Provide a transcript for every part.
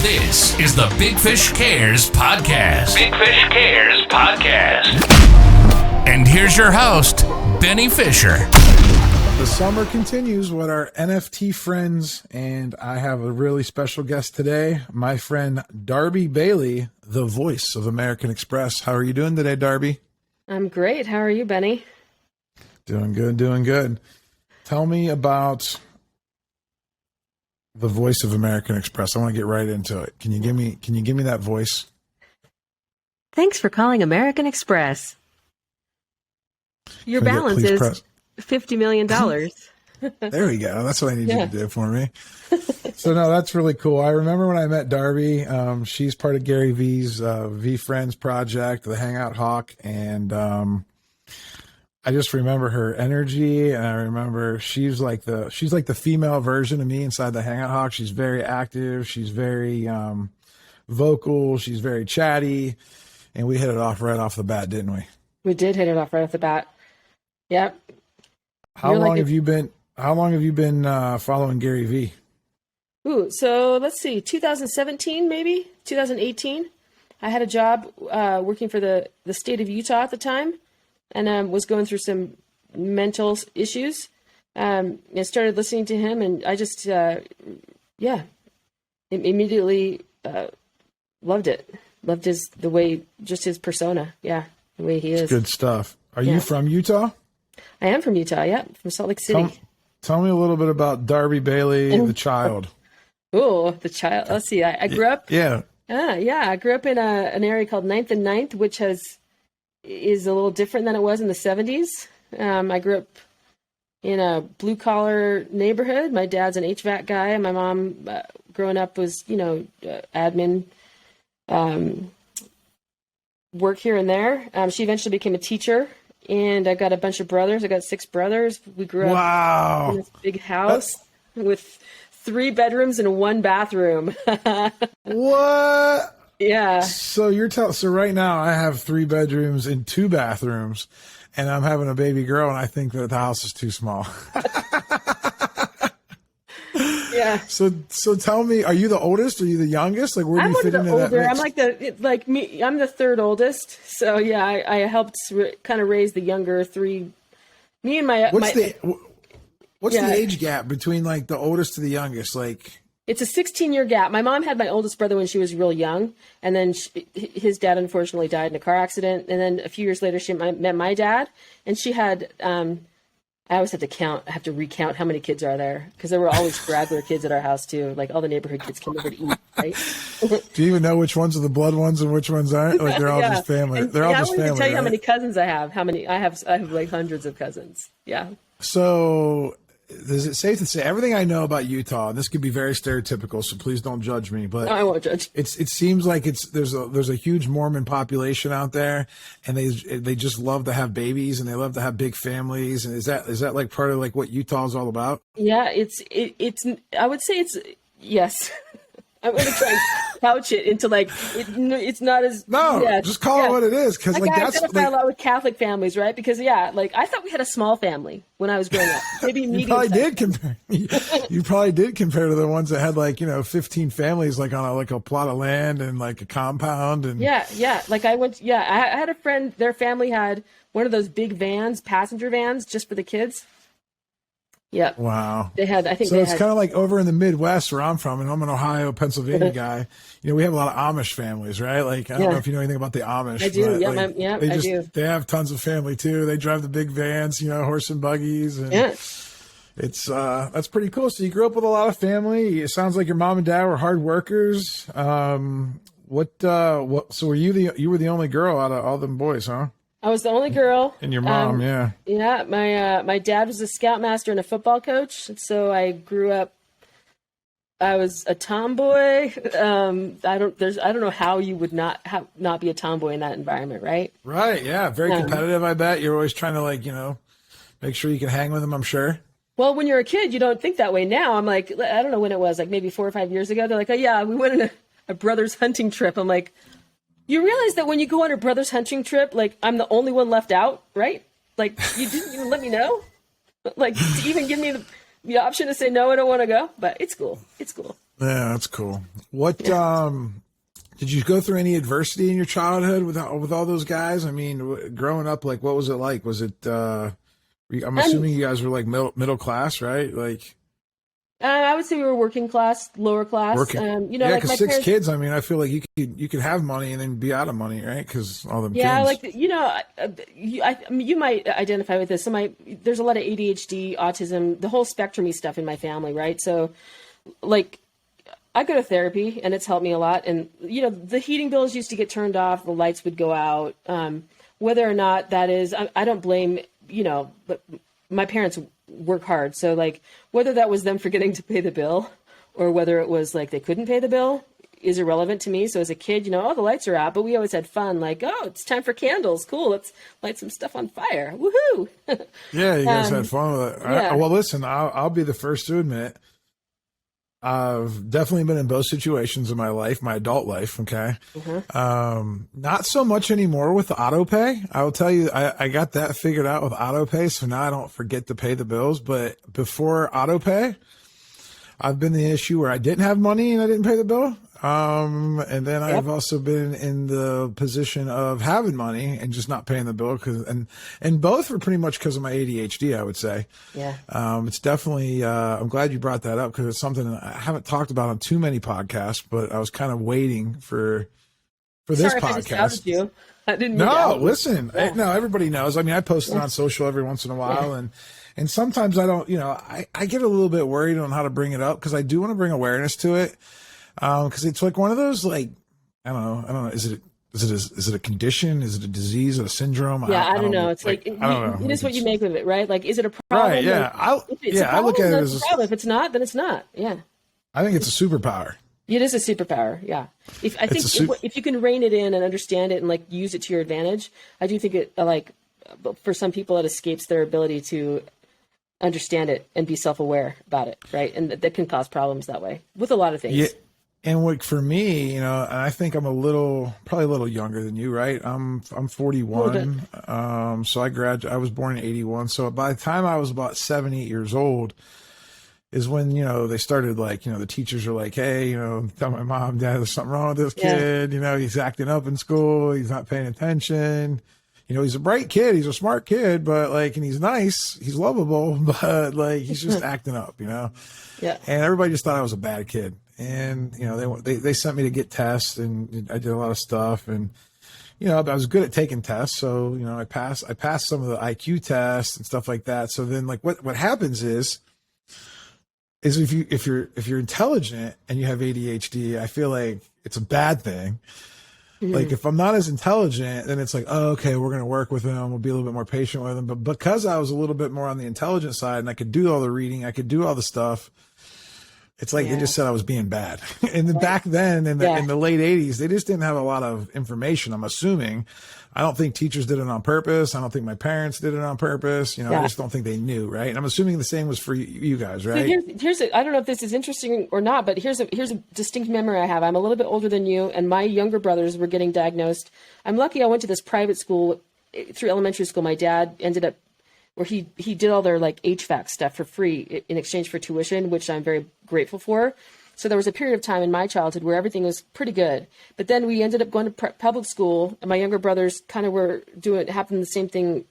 This is the Big Fish Cares Podcast. Big Fish Cares Podcast. And here's your host, Benny Fisher. The summer continues with our NFT friends, and I have a really special guest today, my friend Darby Bailey, the voice of American Express. How are you doing today, Darby? I'm great. How are you, Benny? Doing good, doing good. Tell me about the voice of American Express. I want to get right into it. Can you give me that voice? Thanks for calling American Express. Your balance is $50 million. There we go. That's what I need you to do for me. So no, that's really cool. I remember when I met Darby. She's part of Gary V's V Friends project, the Hangout Hawk, and I just remember her energy, and I remember she's like the female version of me inside the Hangout Hawk. She's very active. She's very vocal. She's very chatty, and we hit it off right off the bat, didn't we? We did hit it off right off the bat. Yep. How long have you been following Gary V? Ooh, so let's see, 2017, maybe 2018. I had a job working for the state of Utah at the time, and was going through some mental issues. I started listening to him, and I just, immediately loved it. Loved his persona. Yeah, the way he is. Good stuff. Are you from Utah? I am from Utah, yeah, from Salt Lake City. Tell me a little bit about Darby Bailey, the child. Oh, the child. Let's see. I grew up. Yeah. I grew up in an area called 9th and 9th, which is a little different than it was in the 70s. I grew up in a blue-collar neighborhood. My dad's an HVAC guy, and my mom, growing up, was, admin work here and there. She eventually became a teacher. And I got a bunch of brothers. I got 6 brothers. We grew up in this big house with 3 bedrooms and 1 bathroom. What? Yeah. So so right now I have 3 bedrooms and 2 bathrooms, and I'm having a baby girl, and I think that the house is too small. Yeah. So tell me, are you the oldest? Are you the youngest? Like, where do you fit into that mix? I'm like me. I'm the 3rd oldest. So yeah, I helped kind of raise the younger 3. Me and my. What's the age gap between like the oldest to the youngest? Like, it's a 16-year gap. My mom had my oldest brother when she was real young, and then his dad unfortunately died in a car accident. And then a few years later, she met my dad, and she had. I always have to recount how many kids are there, because there were always straggler kids at our house too. Like all the neighborhood kids came over to eat, right? Do you even know which ones are the blood ones and which ones aren't? Like they're all just family. They're all just family. I won't even tell you how many cousins I have. I have like hundreds of cousins. Yeah. So is it safe to say everything I know about Utah? And this could be very stereotypical, so please don't judge me. But no, I won't judge. It seems like there's a huge Mormon population out there, and they just love to have babies, and they love to have big families. And is that like part of like what Utah is all about? Yeah, it's I would say it's yes. I'm going to try and couch it into like it's not as just call it what it is, because like that's I identify a lot with Catholic families, right? Because like I thought we had a small family when I was growing up. Maybe medium. You probably did compare to the ones that had like 15 families like on a plot of land and like a compound and like I had a friend. Their family had one of those big vans, passenger vans, just for the kids. Yeah. Wow. They had, I think so. It's kind of like over in the Midwest where I'm from, and I'm an Ohio, Pennsylvania guy. We have a lot of Amish families, right? Like, I don't know if you know anything about the Amish. I do. I do. They have tons of family too. They drive the big vans, horse and buggies. And it's, that's pretty cool. So you grew up with a lot of family. It sounds like your mom and dad were hard workers. So were you were the only girl out of all them boys, huh? I was the only girl. And your mom, Yeah, my dad was a scoutmaster and a football coach, so I grew up. I was a tomboy. I don't know how you would not be a tomboy in that environment, right? Right. Yeah. Very competitive. I bet you're always trying to make sure you can hang with them. I'm sure. Well, when you're a kid, you don't think that way. Now I'm like, I don't know when it was, like maybe 4 or 5 years ago. They're like, oh yeah, we went on a brother's hunting trip. I'm like. You realize that when you go on a brother's hunting trip, like I'm the only one left out, right? Like you didn't even let me know, like to even give me the option to say no, I don't want to go. But it's cool. It's cool. Yeah, that's cool. What did you go through any adversity in your childhood with all those guys? I mean, growing up, like, what was it like? Was it? I'm assuming you guys were like middle class, right? Like, I would say we were working class, lower class. Working, yeah, like because my six parents, kids. I mean, I feel like you could have money and then be out of money, right? Because all them yeah, kids. like I mean, you might identify with this. So there's a lot of ADHD, autism, the whole spectrum-y stuff in my family, right? So, like, I go to therapy and it's helped me a lot. And the heating bills used to get turned off, the lights would go out. Whether or not that is, I don't blame but my parents work hard. So like whether that was them forgetting to pay the bill or whether it was like they couldn't pay the bill is irrelevant to me. So as a kid, the lights are out, but we always had fun. Like, oh, it's time for candles. Cool. Let's light some stuff on fire. Woohoo. Yeah, you guys had fun with it. Yeah. Well, listen, I'll be the first to admit, I've definitely been in both situations in my life, my adult life. Okay. Not so much anymore with the auto pay. I will tell you, I got that figured out with auto pay. So now I don't forget to pay the bills. But before auto pay, I've been the issue where I didn't have money and I didn't pay the bill. And then I've also been in the position of having money and just not paying the bill and both were pretty much because of my ADHD, I would say. Yeah. It's definitely, I'm glad you brought that up because it's something I haven't talked about on too many podcasts, but I was kind of waiting for this Sorry podcast. if I just outed you. I didn't mean No, to listen, no, everybody knows. I mean, I post it on social every once in a while and sometimes I don't, I get a little bit worried on how to bring it up because I do want to bring awareness to it. Cause it's like one of those, like, I don't know. Is it a condition? Is it a disease or a syndrome? Yeah. I don't know. It's like, like, I don't know. It is what you make of it, right? Like, is it a problem? Right. Yeah. I look at it as a problem. If it's not, then it's not. Yeah. I think it's a superpower. It is a superpower. Yeah. If you can rein it in and understand it and like use it to your advantage, I do think it for some people, it escapes their ability to understand it and be self-aware about it. Right. And that can cause problems that way with a lot of things. Yeah. And like for me, and I think I'm probably a little younger than you, right? I'm 41. So I was born in 81. So by the time I was about 7, 8 years old is when, they started like, the teachers are like, hey, tell my mom, dad, there's something wrong with this kid. He's acting up in school. He's not paying attention. He's a bright kid. He's a smart kid, but like, and he's nice, he's lovable, but like, he's just acting up, Yeah. And everybody just thought I was a bad kid. And, they sent me to get tests and I did a lot of stuff and, I was good at taking tests. So, I passed some of the IQ tests and stuff like that. So then like what happens is if you're intelligent and you have ADHD, I feel like it's a bad thing. Mm-hmm. Like if I'm not as intelligent, then it's like, oh, okay, we're going to work with him. We'll be a little bit more patient with him. But because I was a little bit more on the intelligent side and I could do all the reading, I could do all the stuff. It's like they just said I was being bad. And then back then in the late 80s, they just didn't have a lot of information, I'm assuming. I don't think teachers did it on purpose. I don't think my parents did it on purpose. I just don't think they knew, right? And I'm assuming the same was for you guys, right? So I don't know if this is interesting or not, but here's a distinct memory I have. I'm a little bit older than you, and my younger brothers were getting diagnosed. I'm lucky I went to this private school through elementary school. My dad ended up where he did all their like HVAC stuff for free in exchange for tuition, which I'm very grateful for. So there was a period of time in my childhood where everything was pretty good. But then we ended up going to public school, and my younger brothers kind of happened the same thing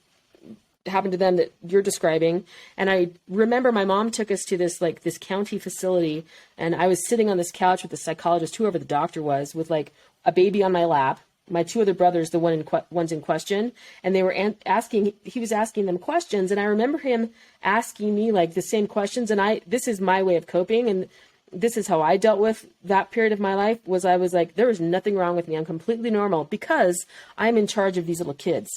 happened to them that you're describing. And I remember my mom took us to this county facility, and I was sitting on this couch with the psychologist, whoever the doctor was, with like a baby on my lap. My two other brothers, the ones in question, and they were he was asking them questions. And I remember him asking me like the same questions. And this is my way of coping. And this is how I dealt with that period of my life I was like, there was nothing wrong with me. I'm completely normal because I'm in charge of these little kids.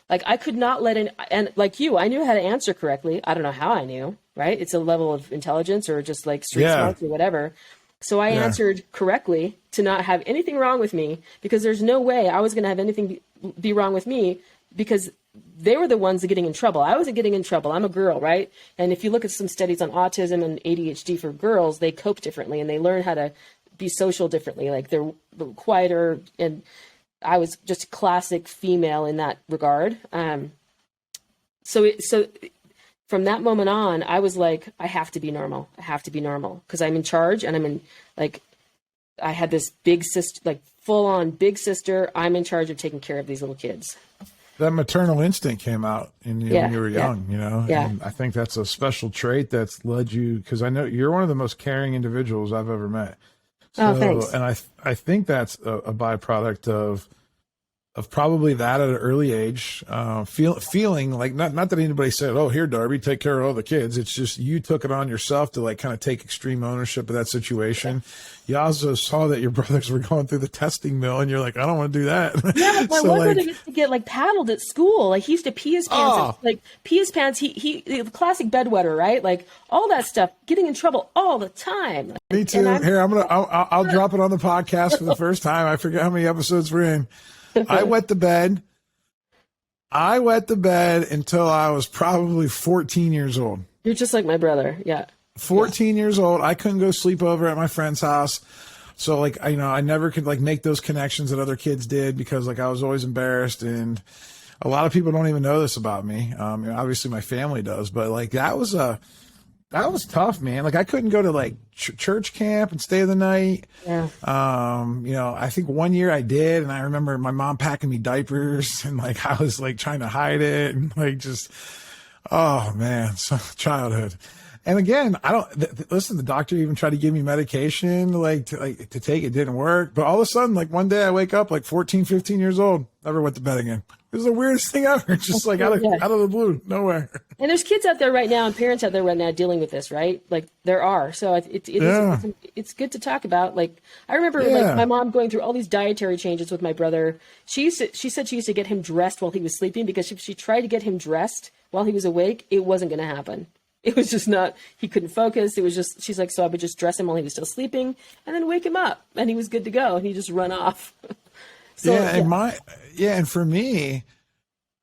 Like I could not and like you, I knew how to answer correctly. I don't know how I knew, right? It's a level of intelligence or just like street smarts or whatever. So I answered correctly to not have anything wrong with me because there's no way I was going to have anything be wrong with me because they were the ones getting in trouble. I wasn't getting in trouble. I'm a girl, right? And if you look at some studies on autism and ADHD for girls, they cope differently and they learn how to be social differently. Like they're quieter, and I was just a classic female in that regard. So from that moment on, I was like, I have to be normal. I have to be normal because I'm in charge and I'm in I had this big sister, like full on big sister. I'm in charge of taking care of these little kids. That maternal instinct came out in you when you were young, you know, and I think that's a special trait that's led you, because I know you're one of the most caring individuals I've ever met. So, thanks. And I think that's a byproduct of probably that at an early age, feeling like not that anybody said, "Oh, here, Darby, take care of all the kids." It's just you took it on yourself to like kind of take extreme ownership of that situation. You also saw that your brothers were going through the testing mill, and you're like, "I don't want to do that." Yeah, like my one brother used to get like paddled at school. Like he used to pee his pants, like pee his pants. He the classic bedwetter, right? Like all that stuff, getting in trouble all the time. Me too. Here, I'll drop it on the podcast for the first time. I forget how many episodes we're in. I wet the bed until I was probably 14 years old. You're just like my brother. Yeah. 14 years old. I couldn't go sleep over at my friend's house. So like, I never could like make those connections that other kids did, because like I was always embarrassed. And a lot of people don't even know this about me. Obviously my family does, but like that was tough, man. Like I couldn't go to like church camp and stay the night. Yeah. I think one year I did, and I remember my mom packing me diapers, and like I was like trying to hide it, and like just, oh man, so childhood. And again, I don't listen. The doctor even tried to give me medication, to take. It didn't work. But all of a sudden, like one day I wake up like 14, 15 years old, never went to bed again. It was the weirdest thing ever. Just like out of the blue, nowhere. And there's kids out there right now and parents out there right now dealing with this, right? Like there are. So it's good to talk about. Like I remember like my mom going through all these dietary changes with my brother. She said she used to get him dressed while he was sleeping, because if she tried to get him dressed while he was awake, it wasn't going to happen. It was just not, he couldn't focus. It was just, she's like, so I would just dress him while he was still sleeping and then wake him up and he was good to go. And he just run off. And for me,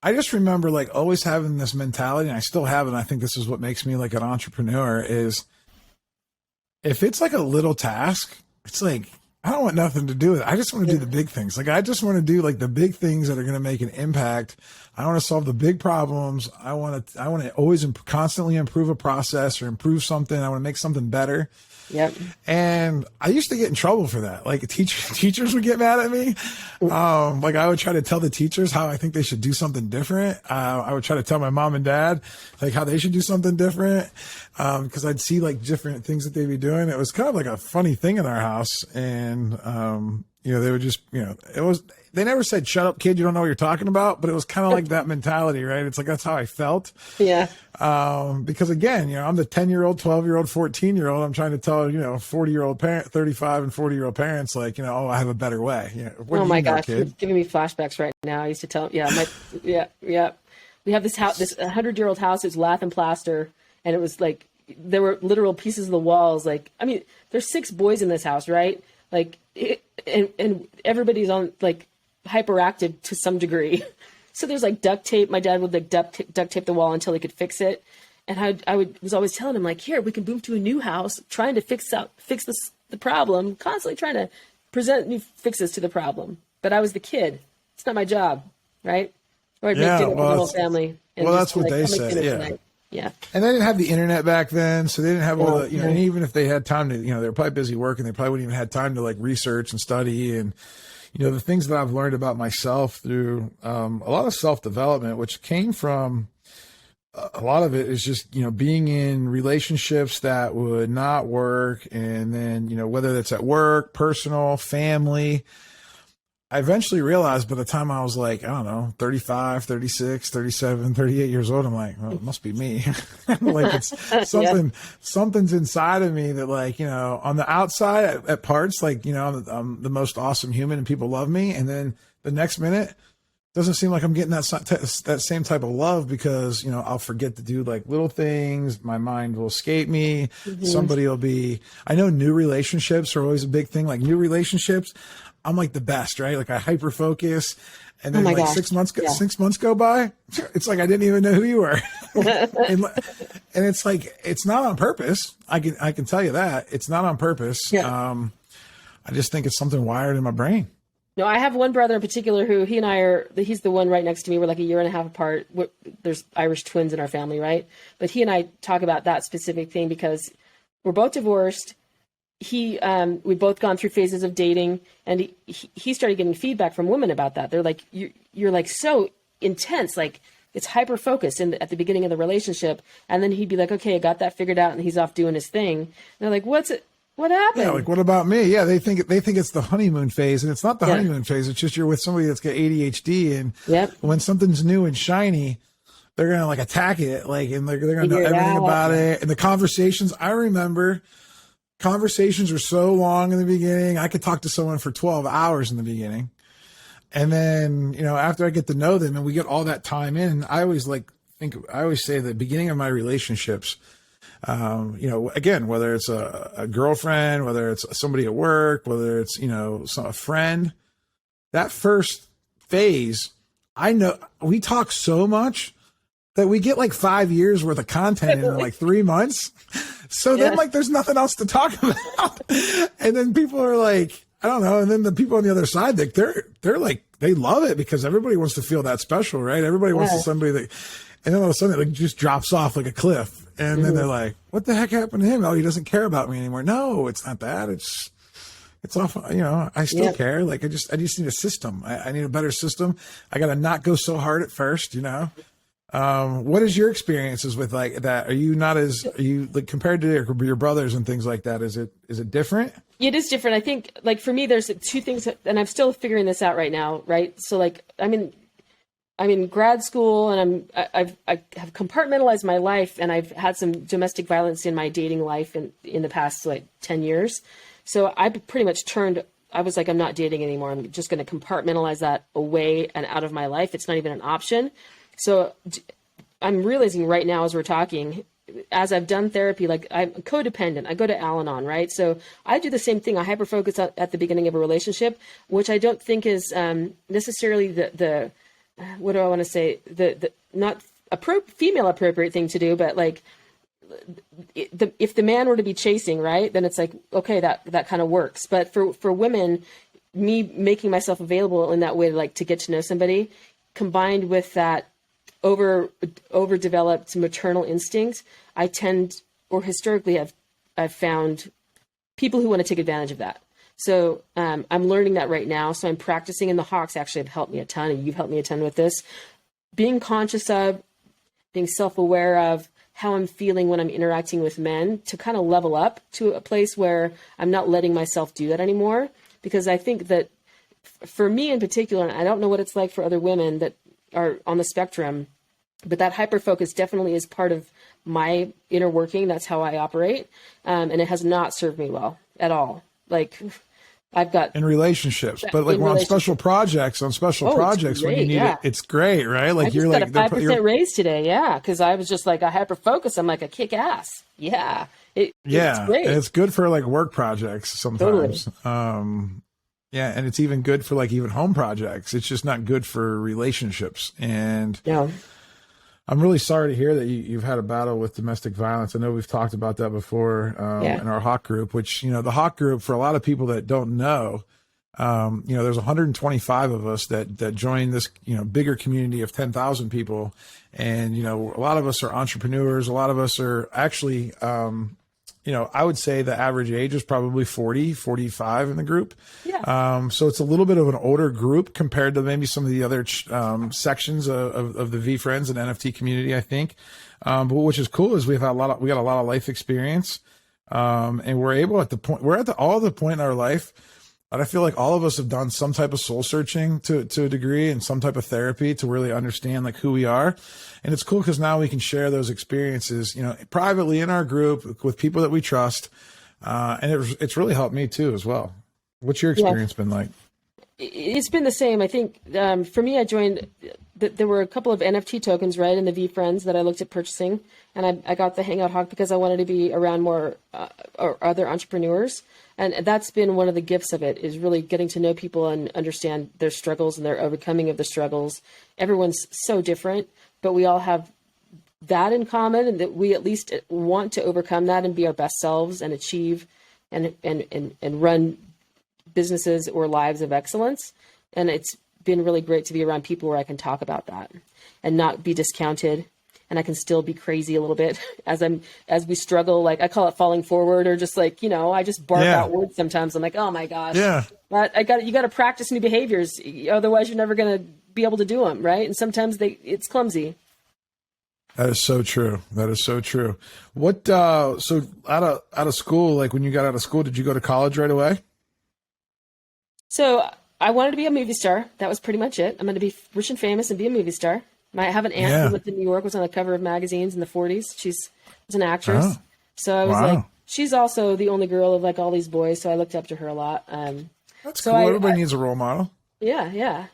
I just remember like always having this mentality, and I still have it. And I think this is what makes me like an entrepreneur, is if it's like a little task, it's like, I don't want nothing to do with it. I just want to do the big things. Like, I just want to do like the big things that are going to make an impact. I want to solve the big problems. I want to always constantly improve a process or improve something. I want to make something better. Yep. And I used to get in trouble for that. Like teachers would get mad at me. Like I would try to tell the teachers how I think they should do something different. I would try to tell my mom and dad like how they should do something different. Cause I'd see like different things that they'd be doing. It was kind of like a funny thing in our house. And, they would just, they never said, "Shut up, kid, you don't know what you're talking about," but it was kind of like that mentality, right? It's like, that's how I felt. Yeah. Because again, I'm the 10-year-old, 12-year-old, 14-year-old. I'm trying to tell, 40-year-old parent, 35 and 40-year-old parents, like, I have a better way. Oh my gosh. You're giving me flashbacks right now. I used to tell, we have this house, this 100-year-old house. It's lath and plaster. And it was like, there were literal pieces of the walls. Like, I mean, there's 6 boys in this house, right? Like, and everybody's on like hyperactive to some degree. So there's like duct tape. My dad would like duct tape the wall until he could fix it. And I was always telling him like, here, we can move to a new house, trying to fix the problem, constantly trying to present new fixes to the problem. But I was the kid. It's not my job, right? Or I'd make dinner for the whole family. Well, that's what they said. Yeah. Tonight. Yeah. And they didn't have the internet back then. So they didn't have all the, and even if they had time to, they were probably busy working. They probably wouldn't even had time to like research and study. And, the things that I've learned about myself through a lot of self-development, which came from a lot of it is just, being in relationships that would not work. And then, whether that's at work, personal, family, I eventually realized by the time I was like, I don't know, 35, 36, 37, 38 years old, I'm like, well, it must be me. Like it's something's inside of me that like, on the outside at parts, like, I'm the most awesome human and people love me. And then the next minute, doesn't seem like I'm getting that same type of love because, I'll forget to do like little things. My mind will escape me. Mm-hmm. Somebody will be, I know new relationships are always a big thing. Like new relationships, I'm like the best, right? Like I hyper focus and then 6 months go by. It's like, I didn't even know who you were. and it's like, it's not on purpose. I can tell you that it's not on purpose. Yeah. I just think it's something wired in my brain. No, I have one brother in particular who he's the one right next to me. We're like a year and a half apart. There's Irish twins in our family, right? But he and I talk about that specific thing because we're both divorced. we both gone through phases of dating, and he started getting feedback from women about that. They're like, you're like so intense, like it's hyper focused at the beginning of the relationship. And then he'd be like, okay, I got that figured out. And he's off doing his thing. And they're like, what happened? Yeah. Like, what about me? Yeah. They think it's the honeymoon phase, and it's not the honeymoon phase. It's just, you're with somebody that's got ADHD, and when something's new and shiny, they're going to like attack it. Like, and they're going to know everything about it. And the conversations, I remember conversations were so long in the beginning. I could talk to someone for 12 hours in the beginning. And then, after I get to know them and we get all that time in, I always say the beginning of my relationships, again, whether it's a girlfriend, whether it's somebody at work, whether it's, a friend, that first phase, I know we talk so much that we get like 5 years worth of content in like 3 months. So then like, there's nothing else to talk about. And then people are like, I don't know. And then the people on the other side, they're like, they love it because everybody wants to feel that special, right? Everybody wants to somebody that, and then all of a sudden it like just drops off like a cliff. And then they're like, what the heck happened to him? Oh, he doesn't care about me anymore. No, it's not that. It's off. I still care. Like I just need a system. I need a better system. I got to not go so hard at first, What is your experiences with like that? Are you like compared to your brothers and things like that? Is it different? It is different. I think like for me, there's two things and I'm still figuring this out right now. Right. So like, I'm in grad school and I have compartmentalized my life, and I've had some domestic violence in my dating life in the past like 10 years. So I pretty much I was like, I'm not dating anymore. I'm just going to compartmentalize that away and out of my life. It's not even an option. So I'm realizing right now as we're talking, as I've done therapy, like I'm codependent. I go to Al-Anon, right? So I do the same thing. I hyper-focus at the beginning of a relationship, which I don't think is necessarily the what do I want to say? The not female appropriate thing to do, but like if the man were to be chasing, right, then it's like, okay, that kind of works. But for women, me making myself available in that way, like to get to know somebody, combined with that overdeveloped maternal instinct, I tend, or historically I've found people who want to take advantage of that. So I'm learning that right now. So I'm practicing, and the Hawks actually have helped me a ton, and you've helped me a ton with this. Being conscious of, being self-aware of how I'm feeling when I'm interacting with men, to kind of level up to a place where I'm not letting myself do that anymore. Because I think that for me in particular, and I don't know what it's like for other women that are on the spectrum, but that hyper-focus definitely is part of my inner working. That's how I operate. And it has not served me well at all. Like I've got in relationships, but like on special projects, when you need it, it's great, right? Like you're like, got a 5% raise today. Yeah. Cause I was just like a hyper-focus. I'm like a kick ass. Yeah. It's great. And it's good for like work projects sometimes. Totally. Yeah, and it's even good for like even home projects. It's just not good for relationships. And I'm really sorry to hear that you've had a battle with domestic violence. I know we've talked about that before in our Hawk group, which, the Hawk group, for a lot of people that don't know, there's 125 of us that join this, bigger community of 10,000 people. And, a lot of us are entrepreneurs. A lot of us are actually, I would say the average age is probably 40, 45 in the group. Yeah. So it's a little bit of an older group compared to maybe some of the other sections of the V Friends and NFT community, I think. But which is cool is we got a lot of life experience. And we're able at the point in our life. And I feel like all of us have done some type of soul searching to a degree, and some type of therapy to really understand like who we are. And it's cool because now we can share those experiences, privately in our group with people that we trust. And it's really helped me too as well. What's your experience been like? It's been the same. I think for me, I joined, there were a couple of NFT tokens, right, in the V Friends that I looked at purchasing. And I got the Hangout Hawk because I wanted to be around more or other entrepreneurs. And that's been one of the gifts of it, is really getting to know people and understand their struggles and their overcoming of the struggles. Everyone's so different, but we all have that in common, and that we at least want to overcome that and be our best selves and achieve and run businesses or lives of excellence. And it's been really great to be around people where I can talk about that and not be discounted and I can still be crazy a little bit as we struggle. Like I call it falling forward, or just like, I just bark out words sometimes. I'm like, oh my gosh. Yeah. But you got to practice new behaviors. Otherwise you're never going to be able to do them. Right. And sometimes it's clumsy. That is so true. That is so true. What, so out of school, like when you got out of school, did you go to college right away? So I wanted to be a movie star. That was pretty much it. I'm going to be rich and famous and be a movie star. I have an aunt who lived in New York, was on the cover of magazines in the 40s. She was an actress. Oh. So I was like, she's also the only girl of like all these boys. So I looked up to her a lot. That's cool. Everybody needs a role model. Yeah. Yeah.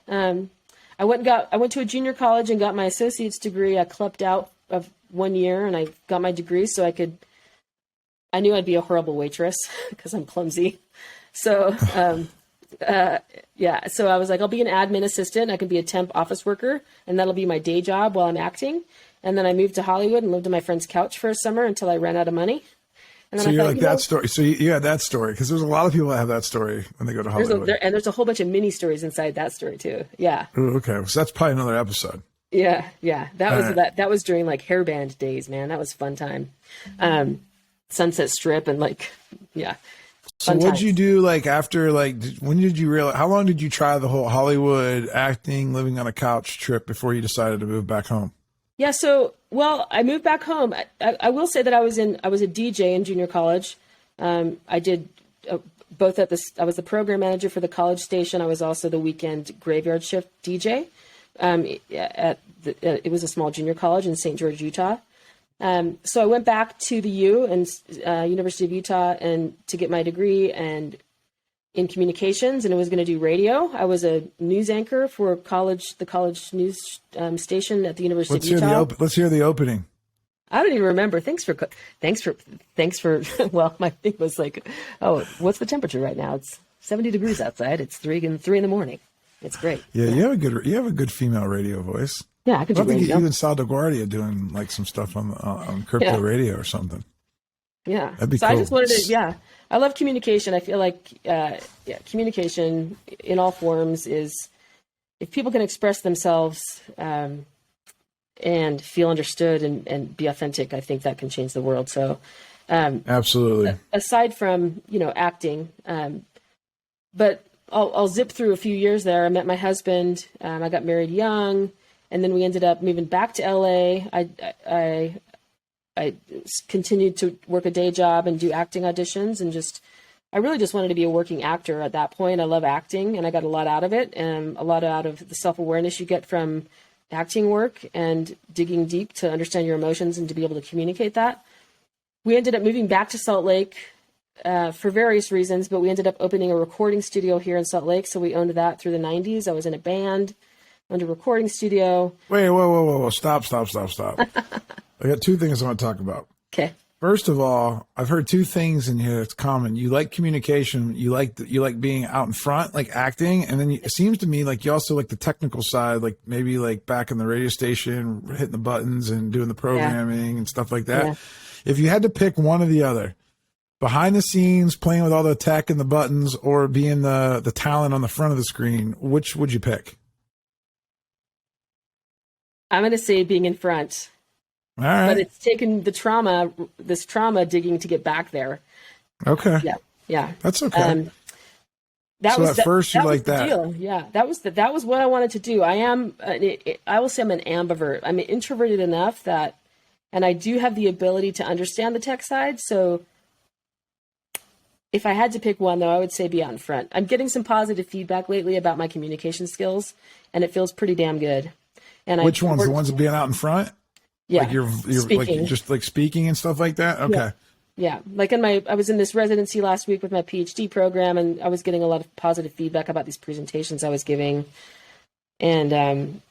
I went to a junior college and got my associate's degree. I clept out of 1 year and I got my degree so I knew I'd be a horrible waitress because I'm clumsy. So, so I was like, I'll be an admin assistant. I can be a temp office worker, and that'll be my day job while I'm acting. And then I moved to Hollywood and lived on my friend's couch for a summer until I ran out of money. And then so you're like that story. So you had that story, because there's a lot of people that have that story when they go to Hollywood. There's a whole bunch of mini stories inside that story too. Yeah. Ooh, okay, so that's probably another episode. Yeah. That was during like hairband days, man. That was a fun time. Sunset Strip and like, yeah. So what'd you do like after, like, when did you realize, how long did you try the whole Hollywood acting, living on a couch trip before you decided to move back home? Yeah. So, I moved back home. I will say that I was a DJ in junior college. I did both I was the program manager for the college station. I was also the weekend graveyard shift DJ. It was a small junior college in St. George, Utah. So I went back to the University of Utah and to get my degree and in communications, and I was going to do radio. I was a news anchor for the college news station at the University of Utah. Let's hear the opening. I don't even remember. Thanks for. Well, my thing was like, oh, what's the temperature right now? It's 70 degrees outside. It's 3 in the morning. It's great. Yeah, you have a good female radio voice. Yeah, I could do radio. I think you and Sal DeGuardia doing like some stuff on crypto radio or something. Yeah. That'd be so cool. I just wanted to, I love communication. I feel like, communication in all forms is, if people can express themselves and feel understood and be authentic, I think that can change the world. So, absolutely. Aside from, acting, but I'll zip through a few years there. I met my husband. I got married young, and then we ended up moving back to LA. I continued to work a day job and do acting auditions, and I really just wanted to be a working actor at that point. I love acting, and I got a lot out of it, and a lot out of the self-awareness you get from acting work and digging deep to understand your emotions and to be able to communicate that. We ended up moving back to Salt Lake for various reasons, but we ended up opening a recording studio here in Salt Lake. So we owned that through the 90s. I was in a band, owned a recording studio. Wait, whoa. Stop. I got two things I want to talk about. Okay. First of all, I've heard two things in here that's common. You like communication. You like being out in front, like acting. And then it seems to me like you also like the technical side, like maybe like back in the radio station, hitting the buttons and doing the programming and stuff like that. Yeah. If you had to pick one or the other, behind the scenes, playing with all the tech and the buttons, or being the talent on the front of the screen, which would you pick? I'm going to say being in front. All right. But it's taken this trauma digging to get back there. Okay. Yeah. That's okay. First you like that. Deal. Yeah. That was what I wanted to do. I will say I'm an ambivert. I'm introverted enough that, and I do have the ability to understand the tech side. So if I had to pick one, though, I would say be out in front. I'm getting some positive feedback lately about my communication skills, and it feels pretty damn good. And which ones? The ones of being out in front? Yeah. Like you're speaking. Like just like speaking and stuff like that? Okay. Yeah. Like I was in this residency last week with my PhD program, and I was getting a lot of positive feedback about these presentations I was giving. And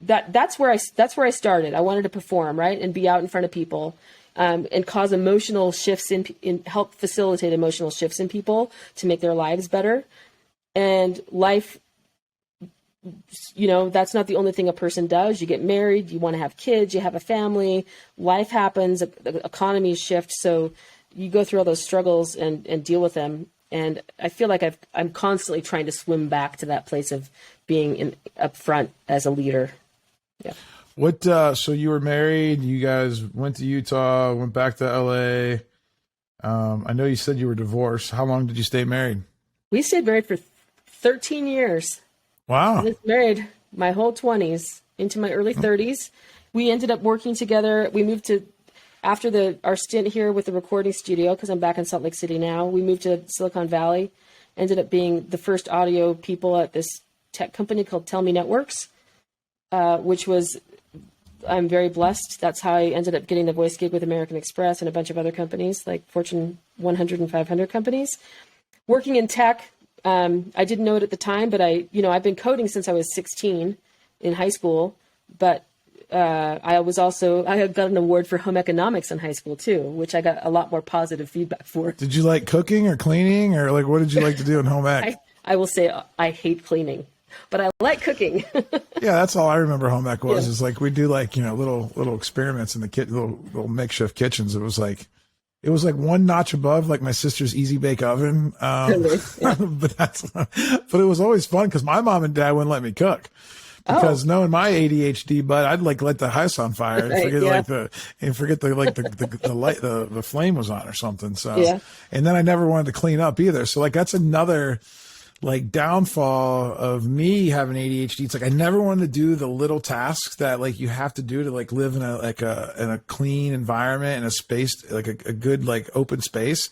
that's where I started. I wanted to perform, right? And be out in front of people. And cause emotional shifts in help facilitate emotional shifts in people to make their lives better. And life, that's not the only thing a person does. You get married, you want to have kids, you have a family, life happens, the economies shift. So you go through all those struggles and deal with them. And I feel like I'm constantly trying to swim back to that place of being up front as a leader. Yeah. What, so you were married, you guys went to Utah, went back to LA. I know you said you were divorced. How long did you stay married? We stayed married for 13 years. Wow. I was married my whole 20s into my early 30s. We ended up working together. We moved to, after our stint here with the recording studio, because I'm back in Salt Lake City now, we moved to Silicon Valley, ended up being the first audio people at this tech company called Tell Me Networks, which was, I'm very blessed. That's how I ended up getting the voice gig with American Express and a bunch of other companies, like Fortune 100 and 500 companies. Working in tech, I didn't know it at the time, but I've been coding since I was 16 in high school, but I had got an award for home economics in high school too, which I got a lot more positive feedback for. Did you like cooking or cleaning, or like what did you like to do in home ec? I will say I hate cleaning, but I like cooking. Yeah, that's all I remember home ec was. Is like we do like, little experiments in the little makeshift kitchens. It was like one notch above like my sister's easy bake oven. But it was always fun because my mom and dad wouldn't let me cook. Because knowing my ADHD, but I'd like let the house on fire and forget the light, the flame was on or something. So, and then I never wanted to clean up either. So like, that's another like downfall of me having ADHD. It's like, I never wanted to do the little tasks that like you have to do to like live in a clean environment and a space, like a good, like open space.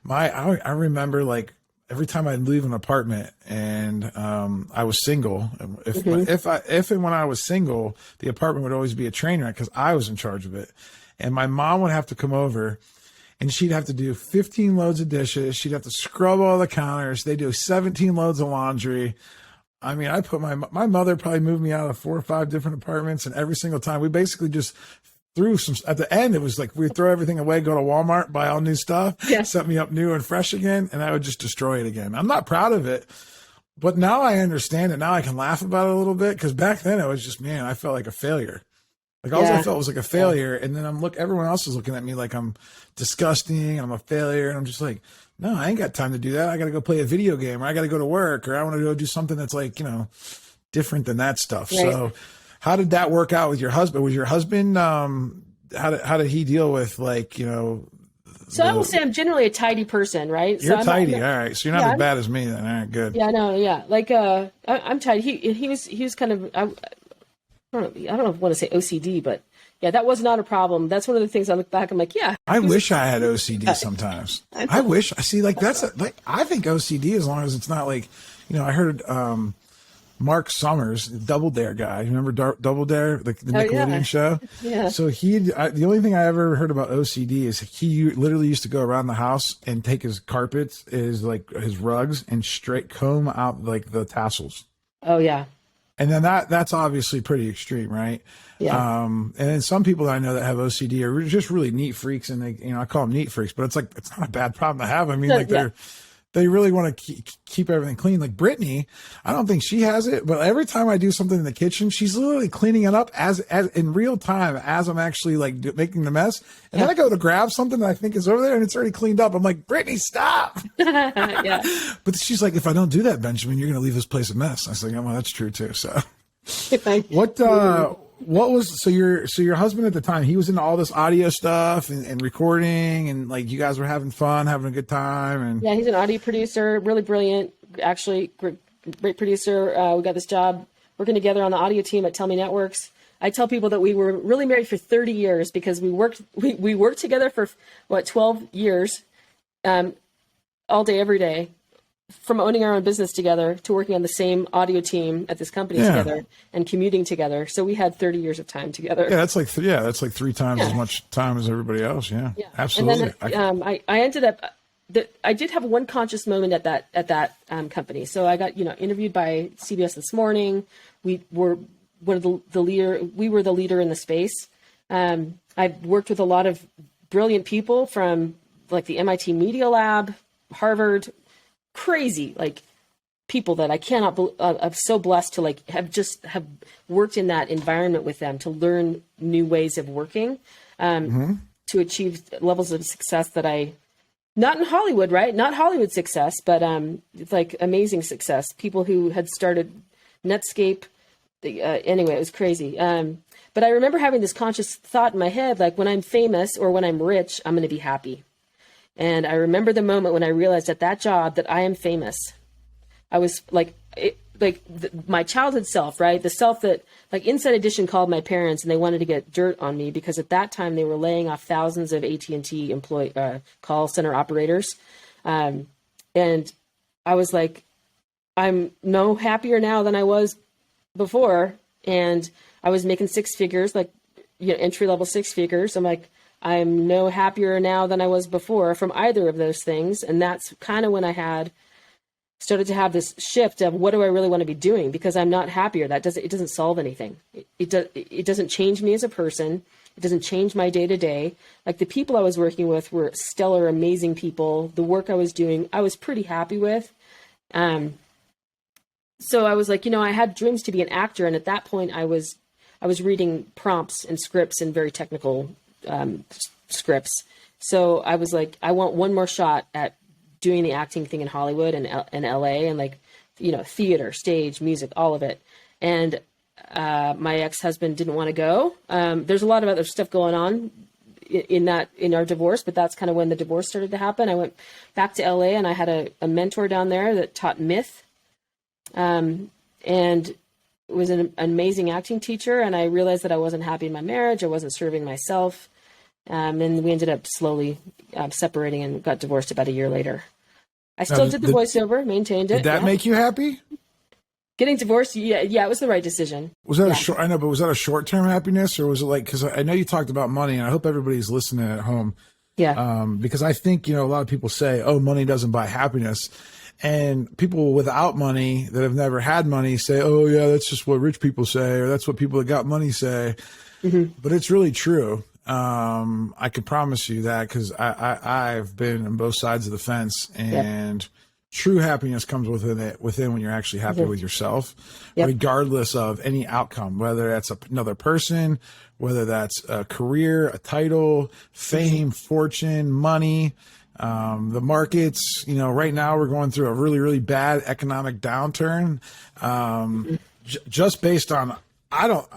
I remember like, every time I'd leave an apartment and I was single, if and when I was single, the apartment would always be a train wreck because I was in charge of it. And my mom would have to come over and she'd have to do 15 loads of dishes. She'd have to scrub all the counters. They do 17 loads of laundry. I mean, I put my mother probably moved me out of 4 or 5 different apartments, and every single time we basically just threw some, at the end, it was like we'd throw everything away, go to Walmart, buy all new stuff, set me up new and fresh again, and I would just destroy it again. I'm not proud of it, but now I understand it. Now I can laugh about it a little bit, because back then it was just, man, I felt like a failure. Like all I felt was like a failure, and then everyone else is looking at me like I'm disgusting, I'm a failure, and I'm just like, no, I ain't got time to do that. I got to go play a video game, or I got to go to work, or I want to go do something that's like, different than that stuff. Right. So how did that work out with your husband? Was your husband, how did he deal with like, So I will say I'm generally a tidy person, right? You're so tidy. All right. So you're not as bad as me then. All right, good. Yeah, no, yeah. Like, I'm tidy. He was kind of, I don't know if I want to say OCD, but yeah, that was not a problem. That's one of the things I look back, I'm like, yeah. I wish I had OCD sometimes. I wish, I see, like, I think OCD, as long as it's not like, I heard, Mark Summers, Double Dare guy. You remember Double Dare, the Nickelodeon show? Yeah. So the only thing I ever heard about OCD is he literally used to go around the house and take his carpets, his rugs, and straight comb out like the tassels. Oh yeah. And then that's obviously pretty extreme, right? Yeah. And then some people that I know that have OCD are just really neat freaks, and they, I call them neat freaks, but it's like, it's not a bad problem to have. I mean, like they really want to keep everything clean. Like Brittany, I don't think she has it, but every time I do something in the kitchen, she's literally cleaning it up as in real time as I'm actually like making the mess. And then I go to grab something that I think is over there and it's already cleaned up. I'm like, Brittany, stop. Yeah. But she's like, if I don't do that, Benjamin, you're going to leave this place a mess. I was like, oh, well, that's true too. So what was, so your husband at the time, he was into all this audio stuff and recording, and like you guys were having fun, having a good time. And yeah, he's an audio producer, really brilliant, actually great producer. We got this job working together on the audio team at Tell Me Networks. I tell people that we were really married for 30 years because we worked together for 12 years, all day, every day. From owning our own business together to working on the same audio team at this company together and commuting together. So we had 30 years of time together. Yeah, that's like 3 times as much time as everybody else. Yeah. Absolutely. And then I ended up, I did have one conscious moment at that company. So I got, interviewed by CBS This Morning. We were one of the leader. We were the leader in the space. I worked with a lot of brilliant people from like the MIT Media Lab, Harvard, crazy like people that I cannot I'm so blessed to like have worked in that environment with them to learn new ways of working, to achieve levels of success that I, not in Hollywood, right? Not Hollywood success, but it's like amazing success. People who had started Netscape, anyway, it was crazy. But I remember having this conscious thought in my head, like when I'm famous or when I'm rich, I'm going to be happy. And I remember the moment when I realized at that job that I am famous. I was like, my childhood self, right? The self that, like, Inside Edition called my parents and they wanted to get dirt on me because at that time they were laying off thousands of AT&T call center operators. And I was like, I'm no happier now than I was before. And I was making six figures, like, entry level six figures. I'm like, I'm no happier now than I was before from either of those things. And that's kind of when I started to have this shift of what do I really want to be doing, because I'm not happier. It doesn't solve anything. It doesn't change me as a person. It doesn't change my day to day. Like, the people I was working with were stellar, amazing people. The work I was doing, I was pretty happy with. So I was like, I had dreams to be an actor. And at that point I was reading prompts and scripts and very technical scripts. So I was like, I want one more shot at doing the acting thing in Hollywood and LA and, like, theater, stage, music, all of it. And my ex-husband didn't want to go. There's a lot of other stuff going on in our divorce, but that's kind of when the divorce started to happen. I went back to LA and I had a mentor down there that taught myth. And was an amazing acting teacher. And I realized that I wasn't happy in my marriage. I wasn't serving myself. And we ended up slowly separating and got divorced about a year later. I still did the voiceover, maintained it. Did that make you happy? Getting divorced? Yeah, it was the right decision. Was that I know, but was that a short-term happiness, or was it like, because I know you talked about money, and I hope everybody's listening at home. Yeah. Because I think, a lot of people say, oh, money doesn't buy happiness. And people without money that have never had money say, oh, yeah, that's just what rich people say, or that's what people that got money say. Mm-hmm. But it's really true. I can promise you that, because I've been on both sides of the fence, and true happiness comes within when you're actually happy with yourself, regardless of any outcome, whether that's another person, whether that's a career, a title, fame, fortune, money. The markets, right now we're going through a really, really bad economic downturn. Just based on, I don't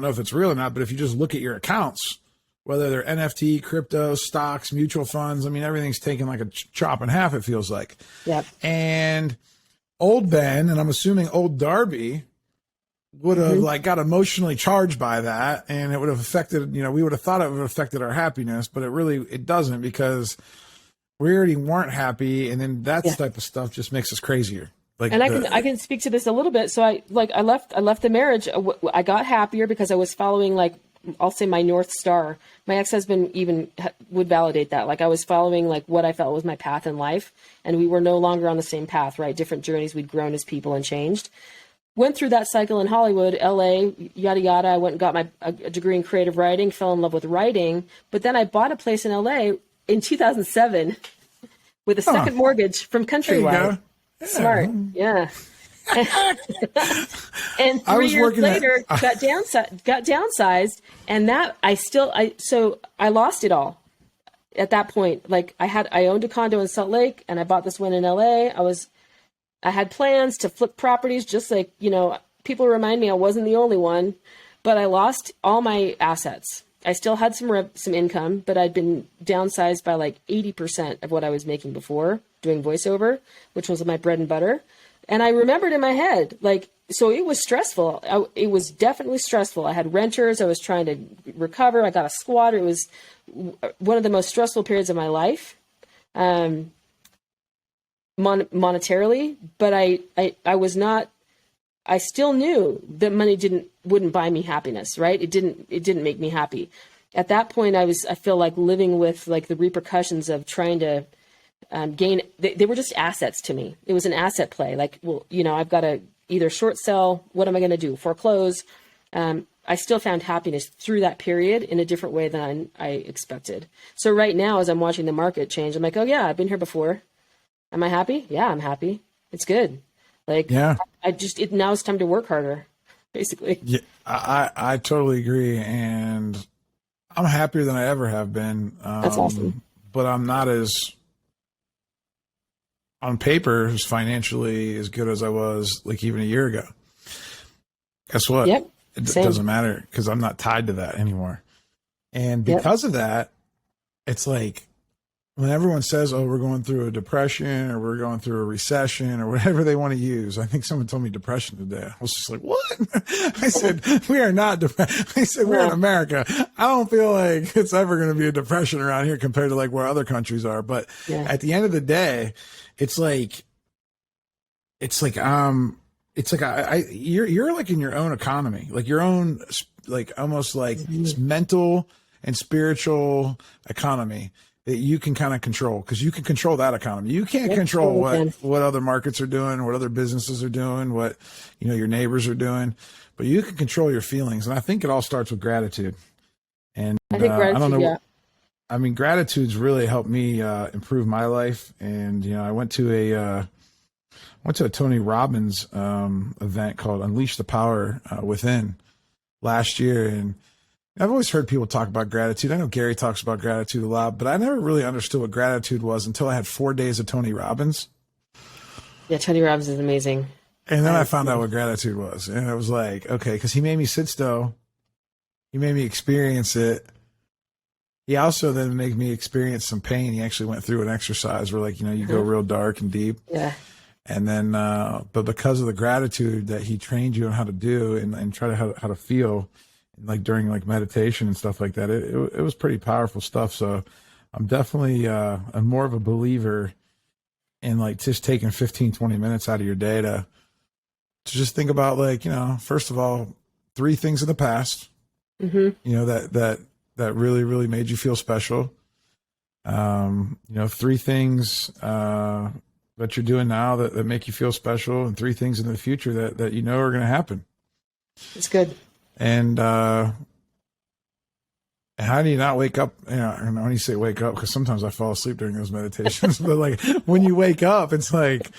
know if it's real or not, but if you just look at your accounts, whether they're NFT, crypto, stocks, mutual funds, everything's taken like a chop in half, it feels like. Yep. And old Ben, and I'm assuming old Darby, would have got emotionally charged by that, and it would have affected, we would have thought it would have affected our happiness, but it doesn't, because we already weren't happy, and then that type of stuff just makes us crazier. Like, and I can speak to this a little bit. So I left the marriage. I got happier because I was following, like, I'll say, my North Star. My ex-husband even would validate that. Like, I was following, like, what I felt was my path in life, and we were no longer on the same path, right? Different journeys. We'd grown as people and changed. Went through that cycle in Hollywood, LA, yada, yada. I went and got a degree in creative writing, fell in love with writing. But then I bought a place in LA in 2007 with a second mortgage from Countrywide. Yeah. Smart. Yeah. And 3 years later, got downsized, and that so I lost it all at that point. Like, I owned a condo in Salt Lake, and I bought this one in LA. I had plans to flip properties, just like, people remind me I wasn't the only one, but I lost all my assets. I still had some income, but I'd been downsized by like 80% of what I was making before doing voiceover, which was my bread and butter. And I remembered in my head, like, so it was stressful. It was definitely stressful. I had renters. I was trying to recover. I got a squatter. It was one of the most stressful periods of my life, monetarily. But I was not. I still knew that money wouldn't buy me happiness. Right? It didn't make me happy. At that point, I feel like living with, like, the repercussions of trying to gain. They were just assets to me. It was an asset play. Like, well, I've got to either short sell. What am I going to do? Foreclose. I still found happiness through that period in a different way than I expected. So right now, as I'm watching the market change, I'm like, oh yeah, I've been here before. Am I happy? Yeah, I'm happy. It's good. Like, yeah. Now it's time to work harder, basically. Yeah, I totally agree. And I'm happier than I ever have been. That's awesome. But I'm not on paper, as financially as good as I was, like, even a year ago. guess what? Yep. It Same. doesn't matter because I'm not tied to that anymore. And because of that, it's like when everyone says, oh, we're going through a depression or we're going through a recession or whatever they want to use. I think someone told me depression today. I was just like, what? I said, we are not depressed. I said, we're in America. I don't feel like it's ever going to be a depression around here compared to like where other countries are. But at the end of the day, it's like you're like in your own economy, like your own, like almost like mental and spiritual economy that you can kind of control, because you can control that economy. You can't control what other markets are doing, what other businesses are doing, what, your neighbors are doing, but you can control your feelings. And I think it all starts with gratitude. And I think gratitude, I don't know. I mean, gratitude's really helped me improve my life. And, I went to a Tony Robbins event called Unleash the Power Within last year. And I've always heard people talk about gratitude. I know Gary talks about gratitude a lot, but I never really understood what gratitude was until I had 4 days of Tony Robbins. Yeah, Tony Robbins is amazing. And then I found out what gratitude was. And it was like, okay, because he made me sit still. He made me experience it. He also then made me experience some pain. He actually went through an exercise where, like, you go real dark and deep. Yeah. And then, but because of the gratitude that he trained you on how to do and try to how to feel, like during like meditation and stuff like that, it was pretty powerful stuff. So I'm definitely I'm more of a believer in like just taking 15-20 minutes out of your day to just think about, like, first of all, 3 things in the past, that really, really made you feel special. 3 things that you're doing now that make you feel special, and 3 things in the future that are going to happen. It's good. And how do you not wake up? And when you say wake up, because sometimes I fall asleep during those meditations, but like when you wake up, it's like,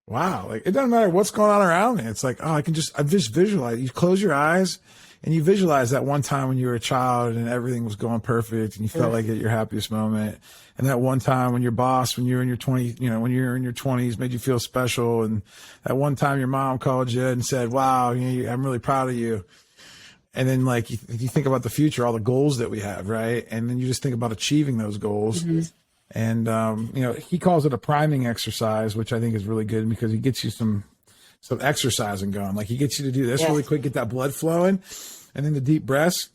wow, like it doesn't matter what's going on around me. It's like, oh, I just visualize. You close your eyes and you visualize that one time when you were a child and everything was going perfect and you felt like at your happiest moment. And that one time when your boss, when you were in your 20s, when you were in your 20s, made you feel special. And that one time your mom called you and said, wow, I'm really proud of you. And then, like, you think about the future, all the goals that we have, right? And then you just think about achieving those goals. And, he calls it a priming exercise, which I think is really good because he gets you some exercising going. Like, he gets you to do this really quick, get that blood flowing, and then the deep breaths.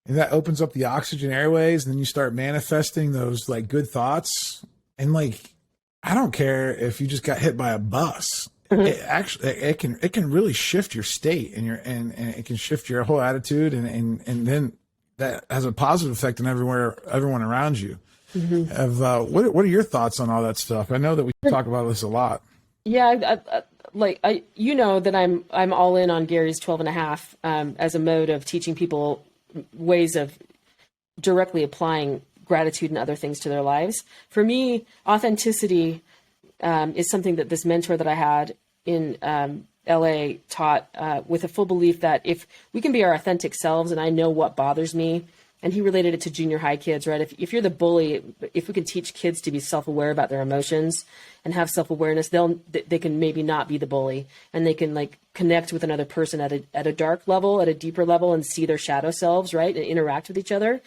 And that opens up the oxygen airways, and then you start manifesting those, like, good thoughts. And, like, I don't care if you just got hit by a bus. It can really shift your state and it can shift your whole attitude and then that has a positive effect on everyone around you. What are your thoughts on all that stuff? I know that we talk about this a lot. Yeah, that I'm all in on Gary's 12.5 as a mode of teaching people ways of directly applying gratitude and other things to their lives. For me, authenticity is something that this mentor that I had in LA taught with a full belief that if we can be our authentic selves, and I know what bothers me, and he related it to junior high kids, right? If you're the bully, if we can teach kids to be self-aware about their emotions and have self-awareness, they can maybe not be the bully, and they can like connect with another person at a dark level, at a deeper level, and see their shadow selves, right? And interact with each other.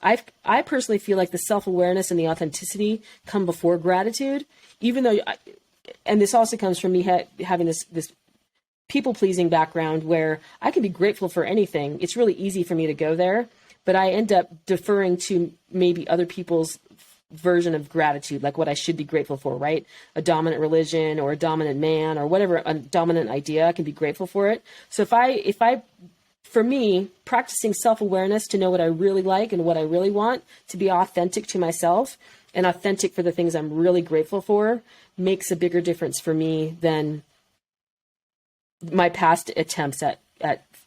I personally feel like the self-awareness and the authenticity come before gratitude, even though, and this also comes from me having this people-pleasing background where I can be grateful for anything. It's really easy for me to go there, but I end up deferring to maybe other people's version of gratitude, like what I should be grateful for, right? A dominant religion or a dominant man or whatever, a dominant idea, I can be grateful for it. So for me, practicing self-awareness to know what I really like and what I really want, to be authentic to myself and authentic for the things I'm really grateful for, makes a bigger difference for me than my past attempts at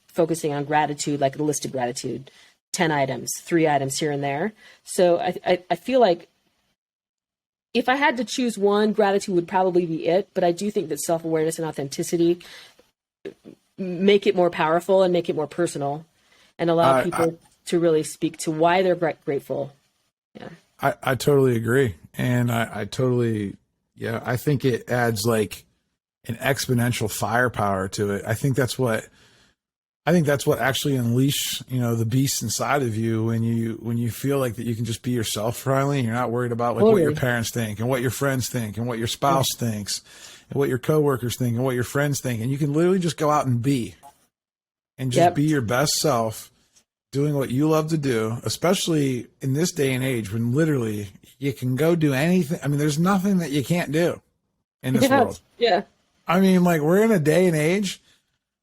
focusing on gratitude, like a list of gratitude, 10 items, 3 items here and there. So I feel like if I had to choose one, gratitude would probably be it. But I do think that self-awareness and authenticity make it more powerful and make it more personal and allow people to really speak to why they're grateful. Yeah. I totally agree. And I totally, I think it adds like an exponential firepower to it. I think that's what actually unleash, the beast inside of you when you feel like that you can just be yourself finally, and you're not worried about like what your parents think and what your friends think and what your spouse thinks and what your coworkers think and what your friends think. And you can literally just go out and be be your best self, doing what you love to do, especially in this day and age when literally you can go do anything. I mean, there's nothing that you can't do in this world. Yeah. I mean, like, we're in a day and age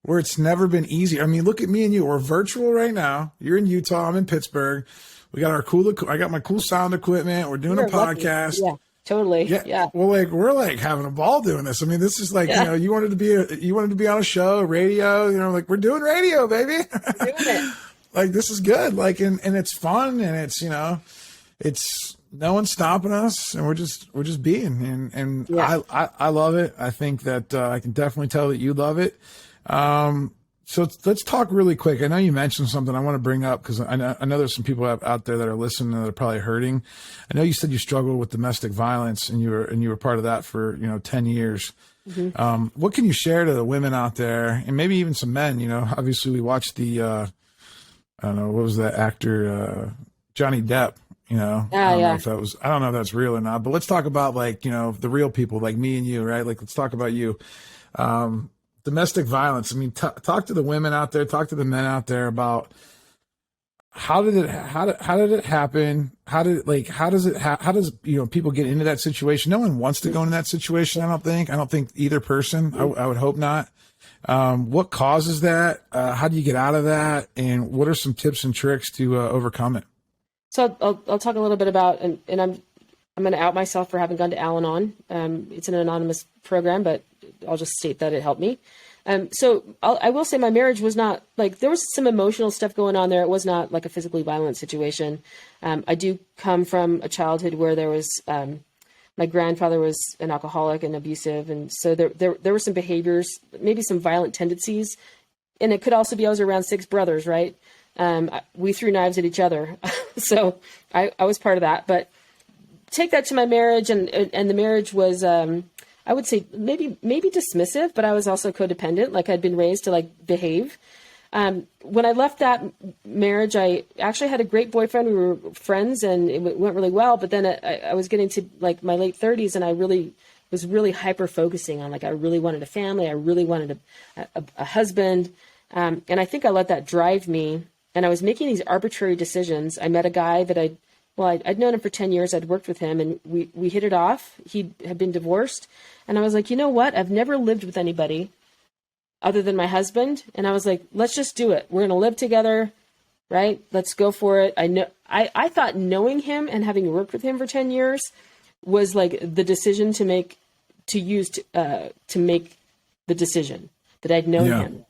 where it's never been easy. I mean, look at me and you. We're virtual right now. You're in Utah. I'm in Pittsburgh. We got I got my cool sound equipment. We're doing a podcast. Lucky. Yeah, totally. Yeah. Well, like, we're like having a ball doing this. I mean, this is like, you wanted to be on a show, radio, like, we're doing radio, baby. Doing it. Like, this is good. Like, and it's fun, and it's, it's no one's stopping us, and we're just being, and I love it. I think that I can definitely tell that you love it. So let's talk really quick. I know you mentioned something I want to bring up, because I know there's some people out there that are listening that are probably hurting. I know you said you struggled with domestic violence, and you were part of that for 10 years. Mm-hmm. What can you share to the women out there, and maybe even some men? Obviously we watched the I don't know, what was that actor, Johnny Depp? I don't know if that's real or not. But let's talk about, like, the real people, like me and you, right? Like, let's talk about you. Domestic violence. I mean, talk to the women out there, talk to the men out there about how did it happen? How does people get into that situation? No one wants to go into that situation. I don't think either person. I would hope not. What causes that? How do you get out of that? And what are some tips and tricks to overcome it? So I'll talk a little bit about, and I'm going to out myself for having gone to Al-Anon. It's an anonymous program, but I'll just state that it helped me. So I will say my marriage was not, like, there was some emotional stuff going on there. It was not like a physically violent situation. I do come from a childhood where there was, my grandfather was an alcoholic and abusive. And so there were some behaviors, maybe some violent tendencies. And it could also be I was around 6 brothers, right? We threw knives at each other. So I was part of that. But take that to my marriage, and the marriage was, I would say maybe dismissive, but I was also codependent. Like, I'd been raised to, like, behave. When I left that marriage, I actually had a great boyfriend. We were friends, and it went really well. But then I was getting to, like, my late 30s, and I was really hyper focusing on, like, I really wanted a family. I really wanted a husband. And I think I let that drive me. And I was making these arbitrary decisions. I met a guy that I'd known him for 10 years. I'd worked with him, and we hit it off. He had been divorced. And I was like, you know what? I've never lived with anybody other than my husband. And I was like, let's just do it. We're going to live together, right? Let's go for it. I thought knowing him and having worked with him for 10 years was like the decision to make the decision that I'd known him.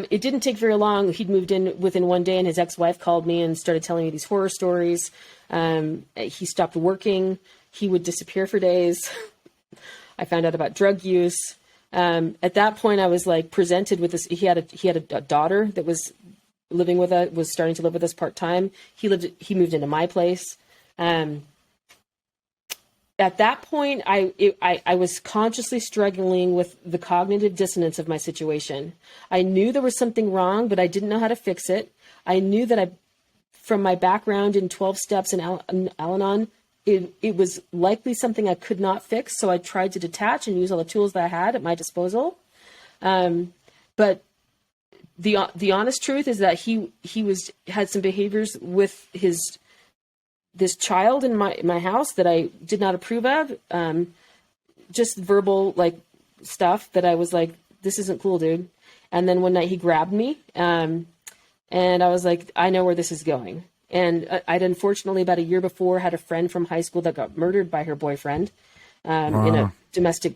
It didn't take very long. He'd moved in within one day, and his ex-wife called me and started telling me these horror stories. He stopped working. He would disappear for days. I found out about drug use. At that point, I was, like, presented with this. He had a daughter that was living with us, was starting to live with us part time. He moved into my place. At that point, I was consciously struggling with the cognitive dissonance of my situation. I knew there was something wrong, but I didn't know how to fix it. I knew that from my background in 12 steps in Al-Anon, it was likely something I could not fix. So I tried to detach and use all the tools that I had at my disposal. But the honest truth is that he had some behaviors with this child in my house that I did not approve of. Just verbal, like, stuff that I was like, this isn't cool, dude. And then one night he grabbed me, and I was like, I know where this is going. And I'd unfortunately about a year before had a friend from high school that got murdered by her boyfriend in a domestic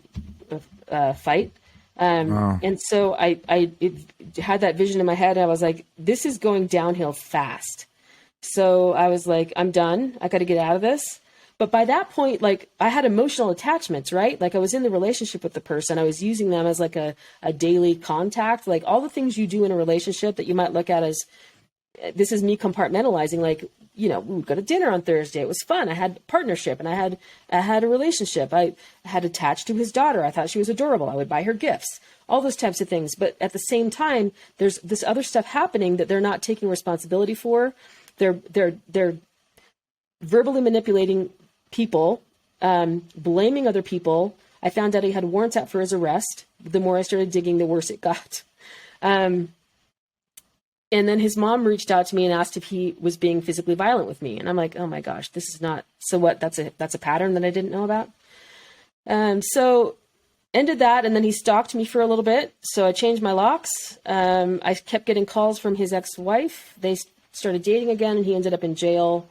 fight. And so I had that vision in my head, and I was like, this is going downhill fast. So I was like, I'm done. I got to get out of this. But by that point, like, I had emotional attachments, right? Like, I was in the relationship with the person. I was using them as, like, a daily contact, like all the things you do in a relationship that you might look at as this is me compartmentalizing, like, we would go to dinner on Thursday. It was fun. I had partnership, and I had a relationship. I had attached to his daughter. I thought she was adorable. I would buy her gifts, all those types of things. But at the same time, there's this other stuff happening that they're not taking responsibility for. They're verbally manipulating people, blaming other people. I found out he had warrants out for his arrest. The more I started digging, the worse it got. And then his mom reached out to me and asked if he was being physically violent with me. And I'm like, oh my gosh, this is not, so what? That's a pattern that I didn't know about. So ended that. And then he stalked me for a little bit. So I changed my locks. I kept getting calls from his ex-wife. They started dating again, and he ended up in jail.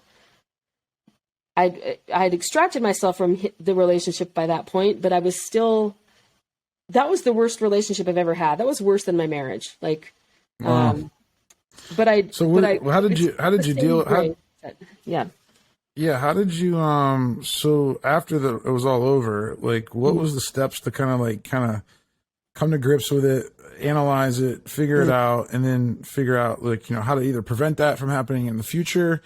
I had extracted myself from the relationship by that point, but I was still, that was the worst relationship I've ever had. That was worse than my marriage. Like, wow. But I. So how did you deal? Yeah. How did you, so after it was all over, like, what was the steps to kind of come to grips with it, analyze it, figure it out, and then figure out, like, how to either prevent that from happening in the future?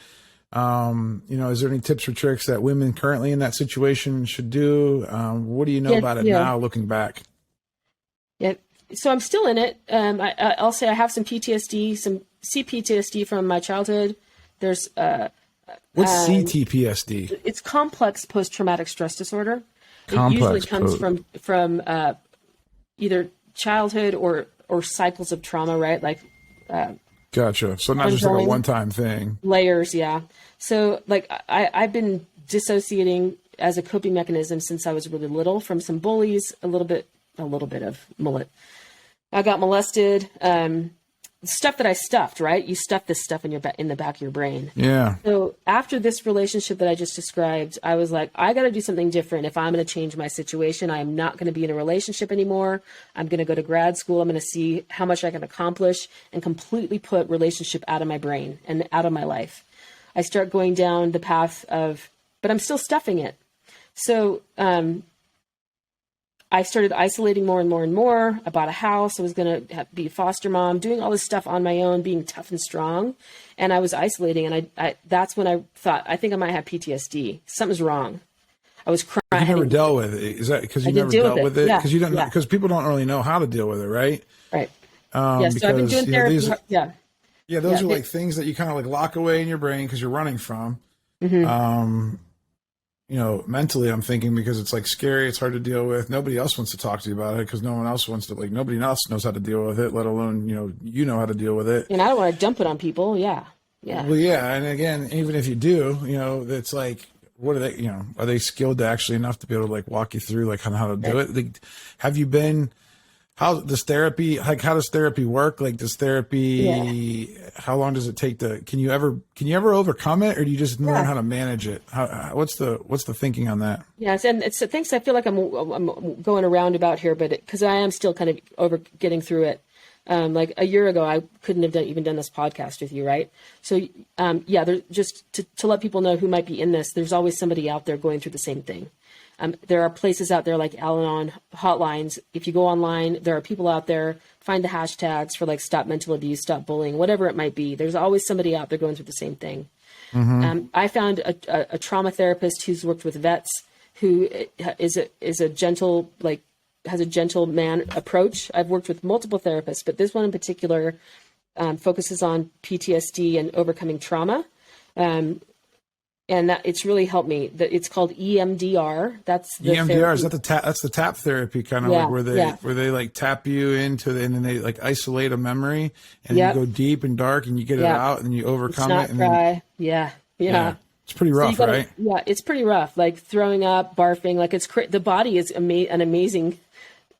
Is there any tips or tricks that women currently in that situation should do? What do you know about it now, looking back? Yeah. So I'm still in it. I'll say I have some PTSD, some CPTSD from my childhood. There's what's CTPSD? It's complex post-traumatic stress disorder. It usually comes from either childhood or cycles of trauma, right? Like gotcha. So not just like a one-time thing. Layers, yeah. So like I've been dissociating as a coping mechanism since I was really little from some bullies, a little bit of I got molested. Stuff that I stuffed, right? You stuff this stuff in the back of your brain. Yeah. So after this relationship that I just described, I was like, I got to do something different if I'm going to change my situation. I am not going to be in a relationship anymore. I'm going to go to grad school. I'm going to see how much I can accomplish and completely put relationship out of my brain and out of my life. I start going down the path of, but I'm still stuffing it. So, I started isolating more and more and more. I bought a house. I was going to be a foster mom, doing all this stuff on my own, being tough and strong. And I was isolating. And I that's when I thought, I think I might have PTSD. Something's wrong. I was crying. You never dealt with it. Is that because you never dealt with it? Because you don't, because people don't really know how to deal with it, right? Right. Yeah. So I've been doing therapy. Yeah. Those are like things that you kind of like lock away in your brain because you're running from. Mm-hmm. Mentally I'm thinking because it's like scary, it's hard to deal with. Nobody else wants to talk to you about it because no one else wants to, like, nobody else knows how to deal with it, let alone, you know how to deal with it. And I don't want to dump it on people. Yeah. Yeah. Well, yeah. And again, even if you do, it's like, what are they, are they skilled actually enough to be able to like walk you through like how to do it? Like, have you been, how does therapy work? Like, does therapy, how long does it take can you ever overcome it, or do you just learn how to manage it? What's the thinking on that? Yes. And it's thanks. I feel like I'm going around about here, but cause I am still kind of getting through it. Like a year ago, I couldn't have even done this podcast with you. Right. So, there's just to let people know who might be in this, there's always somebody out there going through the same thing. There are places out there like Al-Anon hotlines. If you go online, there are people out there. Find the hashtags for like stop mental abuse, stop bullying, whatever it might be. There's always somebody out there going through the same thing. Mm-hmm. I found a trauma therapist who's worked with vets, who is a gentle, like has a gentle man approach. I've worked with multiple therapists, but this one in particular focuses on PTSD and overcoming trauma. And that it's really helped me. It's called EMDR. That's the EMDR. Therapy. Is that that's the tap therapy kind of like where they like tap you into and then they like isolate a memory and then you go deep and dark and you get it out and then you overcome it. And cry. Then, yeah. It's pretty rough, right? Yeah, it's pretty rough. Like throwing up, barfing. Like the body is an amazing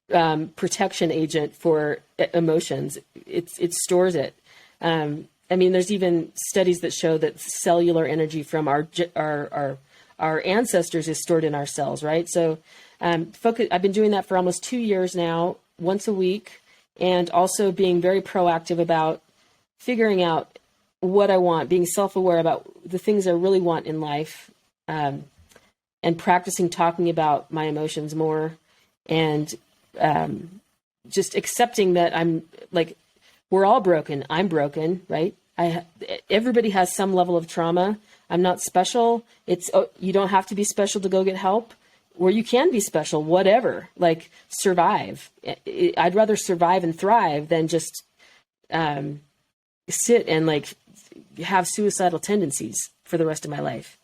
protection agent for emotions. It stores it. There's even studies that show that cellular energy from our ancestors is stored in our cells, right? So, I've been doing that for almost 2 years now, once a week, and also being very proactive about figuring out what I want, being self-aware about the things I really want in life, and practicing talking about my emotions more, and just accepting that I'm like, we're all broken. I'm broken, right? Everybody has some level of trauma. I'm not special. You don't have to be special to go get help, or you can be special, whatever, like survive. I'd rather survive and thrive than just sit and like have suicidal tendencies for the rest of my life.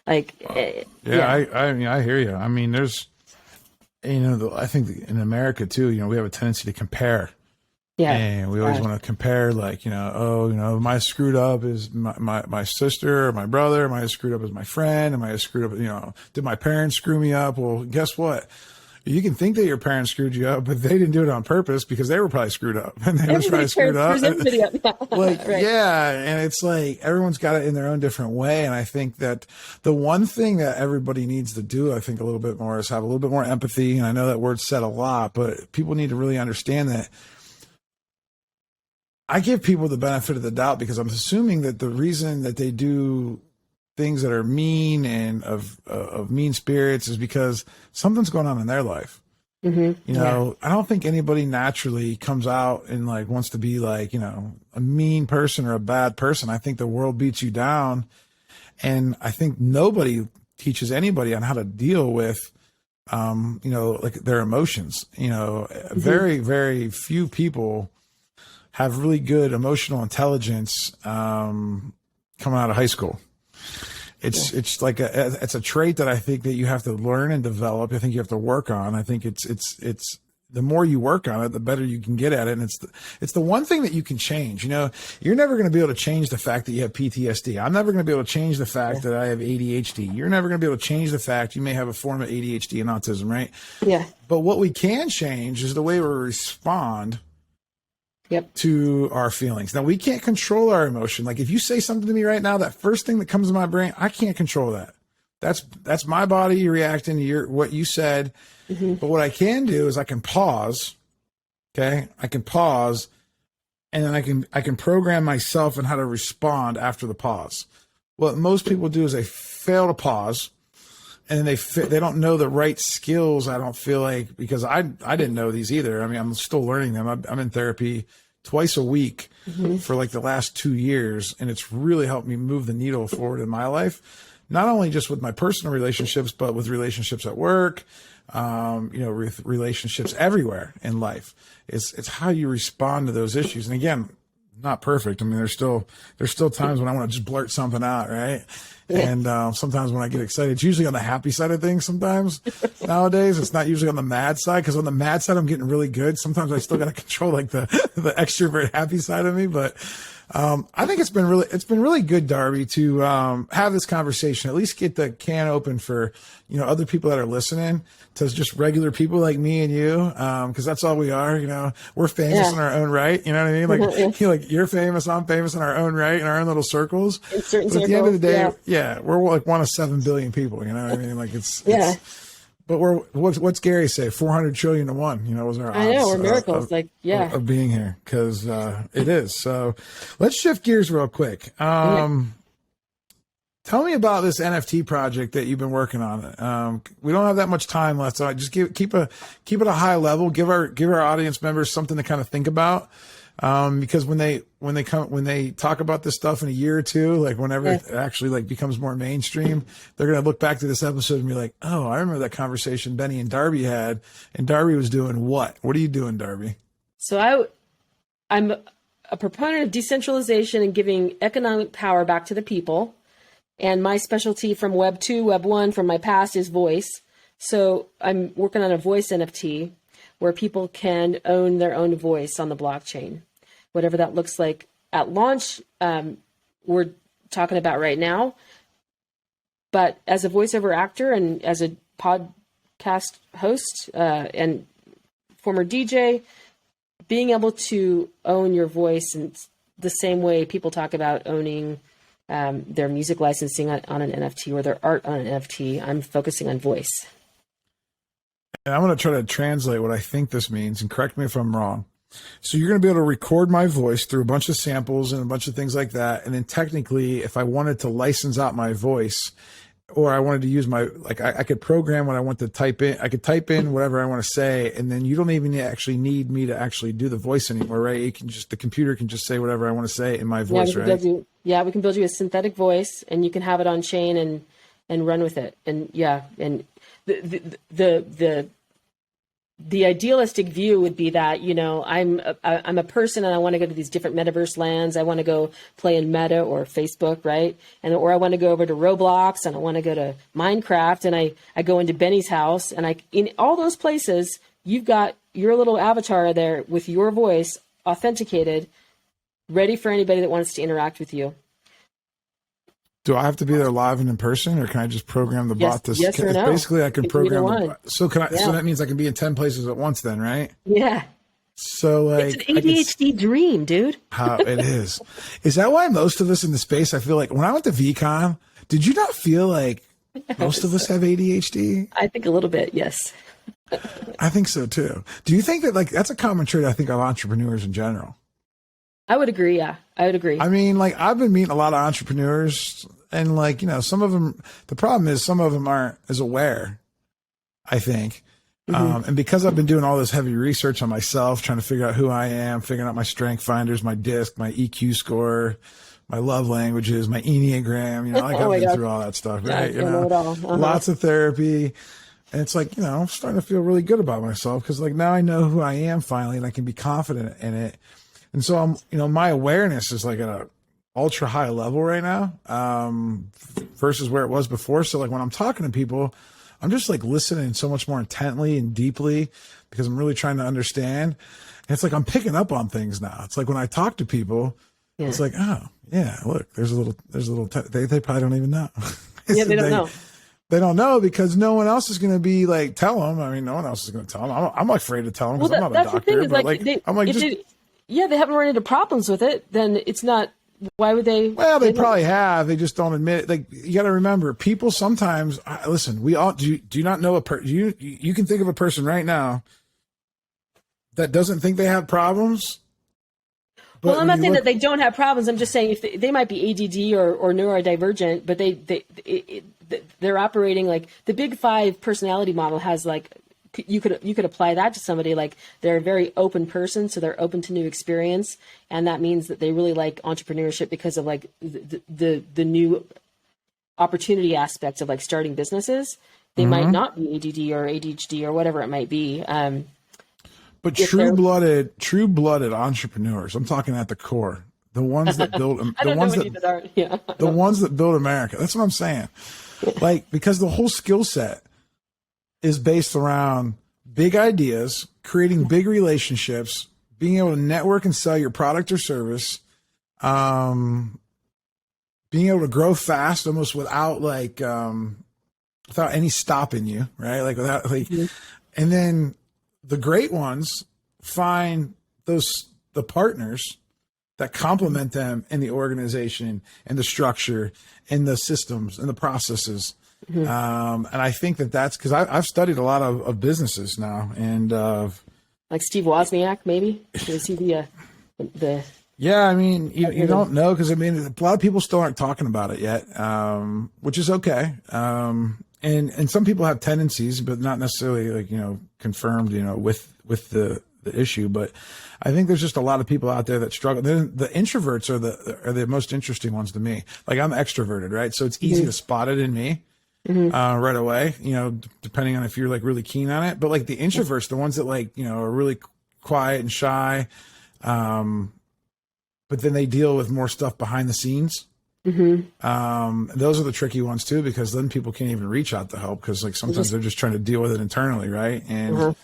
Like, I mean, I hear you. I mean, there's, I think in America too, we have a tendency to compare. Yeah. And we always want to compare, like, my screwed up is my sister or my brother. Am I as screwed up as my friend? Am I as screwed up? Did my parents screw me up? Well, guess what? You can think that your parents screwed you up, but they didn't do it on purpose because they were probably screwed up. And they were probably screwed up. Like, right. Yeah. And it's like everyone's got it in their own different way. And I think that the one thing that everybody needs to do, I think a little bit more, is have a little bit more empathy. And I know that word's said a lot, but people need to really understand that. I give people the benefit of the doubt because I'm assuming that the reason that they do things that are mean and of mean spirits is because something's going on in their life. Mm-hmm. I don't think anybody naturally comes out and like wants to be like, a mean person or a bad person. I think the world beats you down. And I think nobody teaches anybody on how to deal with, like their emotions. Mm-hmm. Very, very few people have really good emotional intelligence coming out of high school. It's like it's a trait that I think that you have to learn and develop. I think you have to work on. I think it's the more you work on it, the better you can get at it. And it's the one thing that you can change. You're never going to be able to change the fact that you have PTSD. I'm never going to be able to change the fact that I have ADHD. You're never going to be able to change the fact you may have a form of ADHD and autism, right? Yeah. But what we can change is the way we respond to our feelings. Now, we can't control our emotion. Like if you say something to me right now, that first thing that comes to my brain, I can't control that. That's my body reacting to what you said. Mm-hmm. But what I can do is I can pause. Okay. I can pause and then I can program myself on how to respond after the pause. What most people do is they fail to pause and they don't know the right skills. I don't feel like, because I didn't know these either. I mean, I'm still learning them. I'm in therapy twice a week for like the last 2 years. And it's really helped me move the needle forward in my life, not only just with my personal relationships, but with relationships at work, with relationships everywhere in life. It's how you respond to those issues. And again, not perfect. I mean, there's still times when I want to just blurt something out. Right. Yeah. And sometimes when I get excited, it's usually on the happy side of things. Sometimes nowadays, it's not usually on the mad side, because on the mad side, I'm getting really good. Sometimes I still got to control like the extrovert happy side of me. But I think it's been really good, Darby, to have this conversation, at least get the can open for, other people that are listening, to just regular people like me and you. Cause that's all we are, we're famous in our own right. You know what I mean? Like, you're famous, I'm famous in our own right, in our own little circles. In certain circles, at the end of the day, we're like one of 7 billion people, you know what I mean? Like but what's Gary say? 400 trillion to 1, was our odds. I know, we're miracles, of being here, because it is. So let's shift gears real quick. Tell me about this NFT project that you've been working on. We don't have that much time left, so I just keep it a high level. Give our audience members something to kind of think about. Because when they talk about this stuff in a year or two, like whenever it actually like becomes more mainstream, they're going to look back to this episode and be like, oh, I remember that conversation Benny and Darby had, and Darby was doing what? What are you doing, Darby? So I'm a proponent of decentralization and giving economic power back to the people. And my specialty from Web 2, Web 1 from my past is voice. So I'm working on a voice NFT where people can own their own voice on the blockchain, whatever that looks like at launch. We're talking about right now, but as a voiceover actor and as a podcast host and former DJ, being able to own your voice in the same way people talk about owning their music licensing on an NFT or their art on an NFT, I'm focusing on voice. And I'm going to try to translate what I think this means, and correct me if I'm wrong. So you're going to be able to record my voice through a bunch of samples and a bunch of things like that. And then technically, if I wanted to license out my voice, or I wanted to use I could program what I want to type in. I could type in whatever I want to say, and then you don't even actually need me to actually do the voice anymore, right? The computer can just say whatever I want to say in my voice, right? We can build you a synthetic voice, and you can have it on chain and run with it. And and the idealistic view would be that, I'm a person and I want to go to these different metaverse lands. I want to go play in Meta or Facebook, right? Or I want to go over to Roblox and I want to go to Minecraft, and I go into Benny's house, and in all those places, you've got your little avatar there with your voice authenticated, ready for anybody that wants to interact with you. Do I have to be there live and in person, or can I just program the bot? Yes or no? Basically, I can program. So that means I can be in 10 places at once, then, right? Yeah. So it's an ADHD dream, dude. How it is. Is that why most of us in the space? I feel like when I went to VCon, did you not feel like most of us have ADHD? I think a little bit, yes. I think so too. Do you think that that's a common trait? I think of entrepreneurs in general. I would agree. Yeah, I would agree. I mean, I've been meeting a lot of entrepreneurs, and some of them, the problem is some of them aren't as aware, I think. Mm-hmm. And because I've been doing all this heavy research on myself, trying to figure out who I am, figuring out my strength finders, my DISC, my EQ score, my love languages, my Enneagram, I've been through all that stuff, right? Know it all. Uh-huh. Lots of therapy. And it's I'm starting to feel really good about myself because now I know who I am finally, and I can be confident in it. And so my awareness is at a ultra high level right now, versus where it was before. So when I'm talking to people, I'm just listening so much more intently and deeply because I'm really trying to understand. And it's I'm picking up on things now. It's when I talk to people, it's oh yeah, look, there's a little, they probably don't even know. Yeah, they don't know. They don't know because no one else is going to be tell them. I mean, no one else is going to tell them. I'm afraid to tell them because I'm not a doctor. But they haven't run into problems with it, then it's not. Why would they? Well, they probably have. They just don't admit it. You got to remember, people sometimes listen. We all do. You not know a person? You can think of a person right now that doesn't think they have problems. Well, I'm not saying that they don't have problems. I'm just saying if they might be ADD or neurodivergent, but they're operating the Big Five personality model has you could apply that to somebody. They're a very open person, so they're open to new experience, and that means that they really like entrepreneurship because of the new opportunity aspects of starting businesses. They might not be ADD or ADHD or whatever it might be. But true-blooded entrepreneurs, I'm talking at the core, the ones that build the ones that build America. That's what I'm saying. Because the whole skill set is based around big ideas, creating big relationships, being able to network and sell your product or service, being able to grow fast almost without without any stopping you, right? Without and then the great ones find the partners that complement them in the organization and the structure and the systems and the processes. Mm-hmm. And I think that's because I've studied a lot of businesses now, and Steve Wozniak, maybe. Is he the Yeah, I mean, you don't know because a lot of people still aren't talking about it yet, which is okay. And some people have tendencies, but not necessarily confirmed, with the issue. But I think there's just a lot of people out there that struggle. The introverts are the most interesting ones to me. I'm extroverted, right? So it's easy to spot it in me. Mm-hmm. Right away, depending on if you're really keen on it. But the introverts, the ones that are really quiet and shy, but then they deal with more stuff behind the scenes. Mm-hmm. Those are the tricky ones too, because then people can't even reach out to help because sometimes they're just trying to deal with it internally, right? And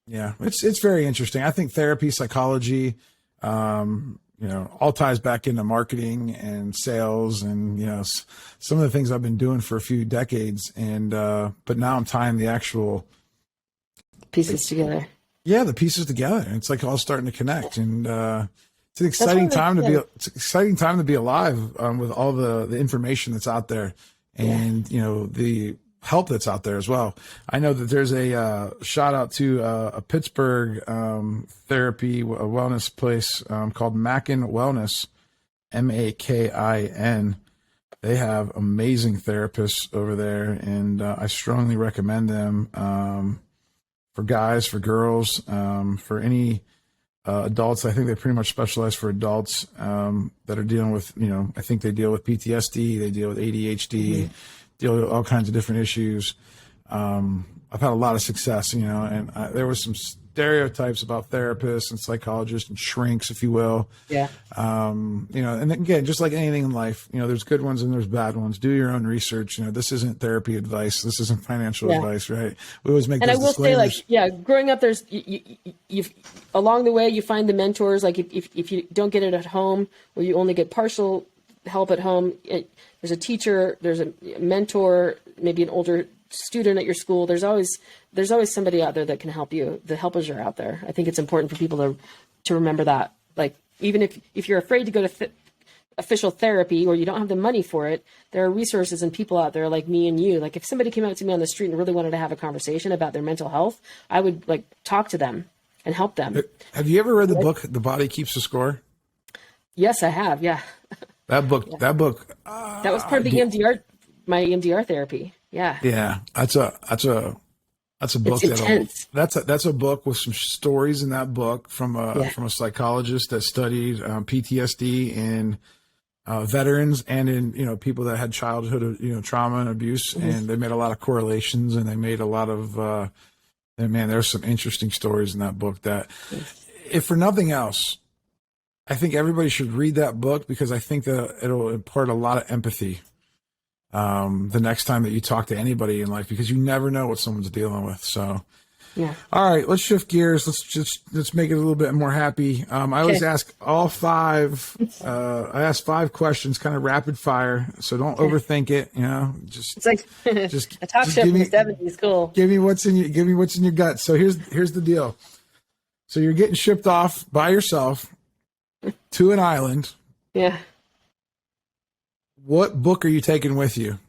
yeah, it's very interesting. I think therapy, psychology, all ties back into marketing and sales and, some of the things I've been doing for a few decades. And, but now I'm tying the actual pieces together. Yeah. The pieces together. And it's all starting to connect. And, it's an exciting time to be alive, with all the information that's out there and, the help that's out there as well. I know that there's a shout out to a Pittsburgh therapy, a wellness place called Mackin Wellness, MAKIN. They have amazing therapists over there, and I strongly recommend them for guys, for girls, for any adults. I think they pretty much specialize for adults that are dealing with, I think they deal with PTSD, they deal with ADHD, deal with all kinds of different issues. I've had a lot of success, and there was some stereotypes about therapists and psychologists and shrinks, if you will. Yeah. And again, just like anything in life, there's good ones and there's bad ones. Do your own research. This isn't therapy advice. This isn't financial advice, right? We always make. And I will disclaimers. say, growing up, there's you along the way you find the mentors. Like if you don't get it at home, or you only get partial help at home, there's a teacher, there's a mentor, maybe an older student at your school. There's always somebody out there that can help you. The helpers are out there. I think it's important for people to remember that. Like, even if you're afraid to go to official therapy, or you don't have the money for it, there are resources and people out there like me and you. Like, if somebody came up to me on the street and really wanted to have a conversation about their mental health, I would talk to them and help them. Have you ever read the book The Body Keeps the Score? Yes, I have. Yeah. That book. That was part of the EMDR, my EMDR therapy. Yeah. Yeah. That's a book. It's intense. That's a book with some stories in that book from a psychologist that studied PTSD in veterans and in people that had childhood trauma and abuse, and they made a lot of correlations, and they made a lot of there's some interesting stories in that book that, if for nothing else, I think everybody should read that book, because I think that it'll impart a lot of empathy the next time that you talk to anybody in life, because you never know what someone's dealing with. So, yeah. All right, let's shift gears. Let's make it a little bit more happy. I always ask all five. I ask 5 questions, kind of rapid fire. So don't overthink it. Just it's like just a talk show from the '70s. Cool. Give me what's in your gut. So here's the deal. So you're getting shipped off by yourself to an island. Yeah. What book are you taking with you?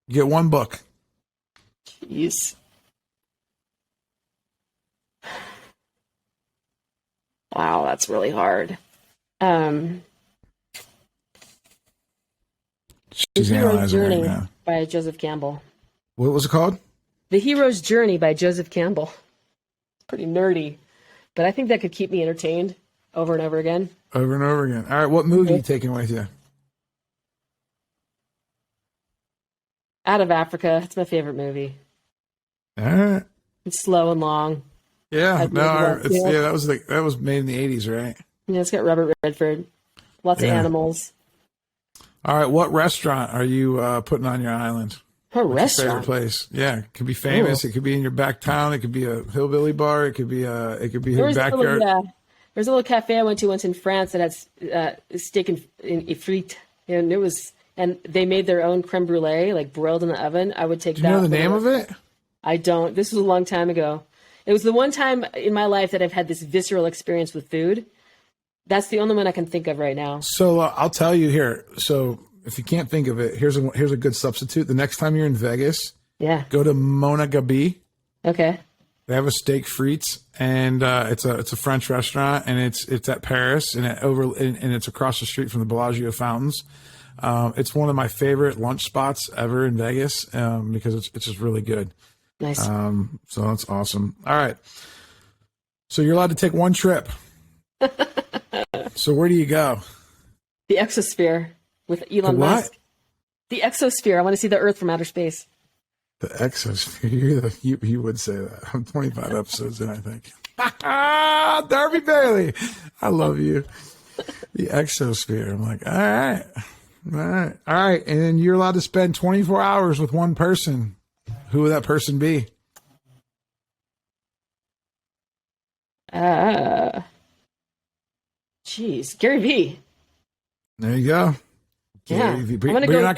You get one book. Jeez. Wow, that's really hard. She's The Hero's Journey right now. by Joseph Campbell. What was it called? The Hero's Journey by Joseph Campbell. It's pretty nerdy, but I think that could keep me entertained over and over again. Over and over again. All right, what movie are you taking with you? Out of Africa. It's my favorite movie. All right. It's slow and long. Yeah, that was made in the 80s, right? Yeah, it's got Robert Redford. Lots of animals. All right, what restaurant are you putting on your island? What's restaurant? Your favorite place? Yeah, it could be famous. Ooh. It could be in your back town. It could be a hillbilly bar. It could be your backyard. There's a little cafe I went to once in France that had steak in frites, and they made their own creme brulee, like broiled in the oven. I would take that. Do you know the name of it? I don't. This was a long time ago. It was the one time in my life that I've had this visceral experience with food. That's the only one I can think of right now. So I'll tell you here. So if you can't think of it, here's a good substitute. The next time you're in Vegas, go to Mona Gabi. Okay. They have a steak frites, and it's a French restaurant, and it's at Paris, and it's across the street from the Bellagio fountains. It's one of my favorite lunch spots ever in Vegas because it's just really good. Nice. So that's awesome. All right. So you're allowed to take one trip. So where do you go? The exosphere with Elon Musk. The exosphere. I want to see the Earth from outer space. The exosphere. You would say that. I'm 25 episodes in, I think. Darby Bailey. I love you. The exosphere. I'm like, all right. And then you're allowed to spend 24 hours with one person. Who would that person be? Gary V. There you go. Gary V. But are you going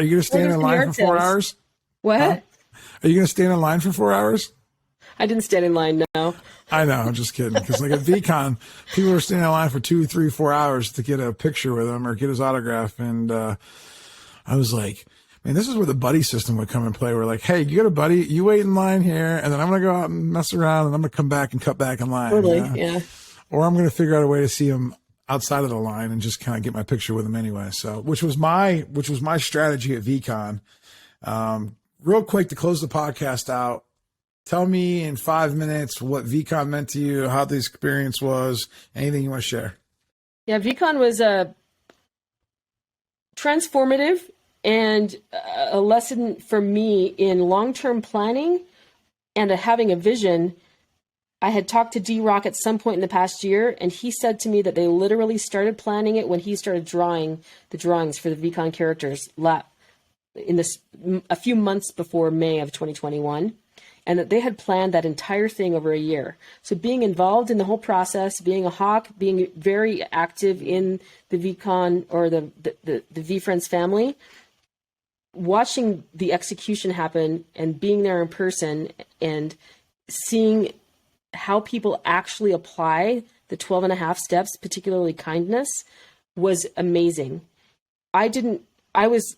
to stand in line for 4 hours? What? Huh? Are you going to stand in line for 4 hours? I didn't stand in line, no. I know, I'm just kidding. Because like at VCon, people were standing in line for 2, 3, 4 hours to get a picture with him or get his autograph. And I was like, man, this is where the buddy system would come and play. We're like, hey, you got a buddy, you wait in line here, and then I'm going to go out and mess around, and I'm going to come back and cut back in line. Totally, yeah. Or I'm going to figure out a way to see him outside of the line and just kind of get my picture with them anyway. So, which was my strategy at VCon. Real quick to close the podcast out. Tell me in 5 minutes what VCon meant to you, how the experience was, anything you want to share. Yeah, VCon was transformative and a lesson for me in long-term planning and having a vision. I had talked to D-Rock at some point in the past year, and he said to me that they literally started planning it when he started drawing the drawings for the VCon characters a few months before May of 2021, and that they had planned that entire thing over a year. So being involved in the whole process, being a hawk, being very active in the VCon or the VFriends family, watching the execution happen and being there in person and seeing how people actually apply the 12 and a half steps, particularly kindness, was amazing. I'm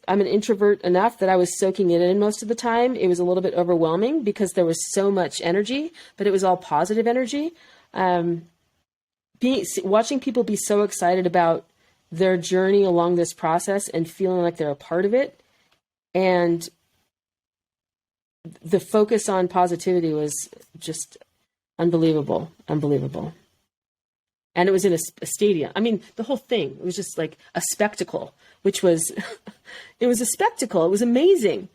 an introvert enough that I was soaking it in most of the time. It was a little bit overwhelming because there was so much energy, but it was all positive energy. Watching people be so excited about their journey along this process and feeling like they're a part of it, and the focus on positivity was just unbelievable. And it was in a stadium. I mean, the whole thing, it was just like a spectacle, which was, it was a spectacle. It was amazing.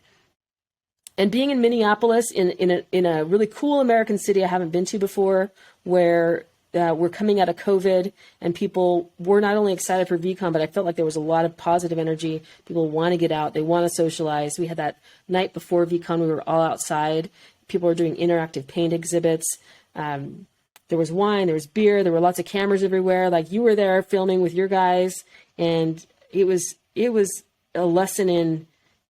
And being in Minneapolis in a really cool American city I haven't been to before, where we're coming out of COVID and people were not only excited for VCon, but I felt like there was a lot of positive energy. People want to get out. They want to socialize. We had that night before VCon, we were all outside. People were doing interactive paint exhibits. There was wine, there was beer, there were lots of cameras everywhere. Like, you were there filming with your guys, and it was a lesson in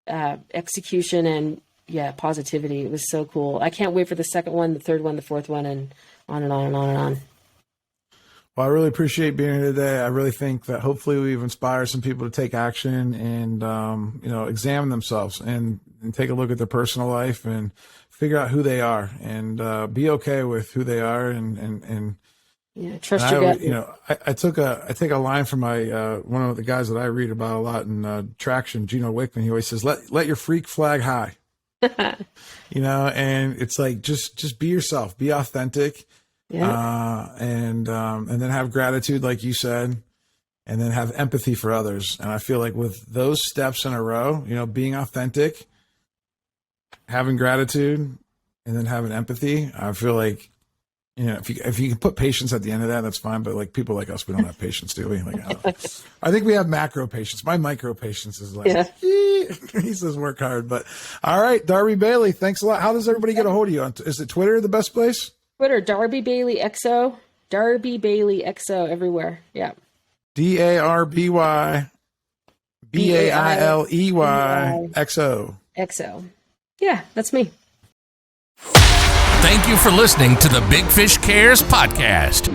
execution and positivity. It was so cool. I can't wait for the second one, the third one, the fourth one, and on and on and on and on. Well, I really appreciate being here today. I really think that hopefully we've inspired some people to take action and examine themselves and take a look at their personal life and figure out who they are and be okay with who they are and trust your gut. I take a line from my one of the guys that I read about a lot in Traction, Gino Wickman. He always says, "Let your freak flag high." And it's like just be yourself, be authentic, and then have gratitude, like you said, and then have empathy for others. And I feel like with those steps in a row, being authentic, having gratitude, and then having empathy, I feel like, if you can put patience at the end of that, that's fine. But like people like us, we don't have patience, do we? I think we have macro patience. My micro patience is like, he says work hard. But all right, Darby Bailey, thanks a lot. How does everybody get a hold of you? Is it Twitter the best place? Twitter, Darby Bailey XO. Darby Bailey XO everywhere. Yeah. DARBY BAILEY XO. XO. Yeah, that's me. Thank you for listening to the Big Fish Cares podcast.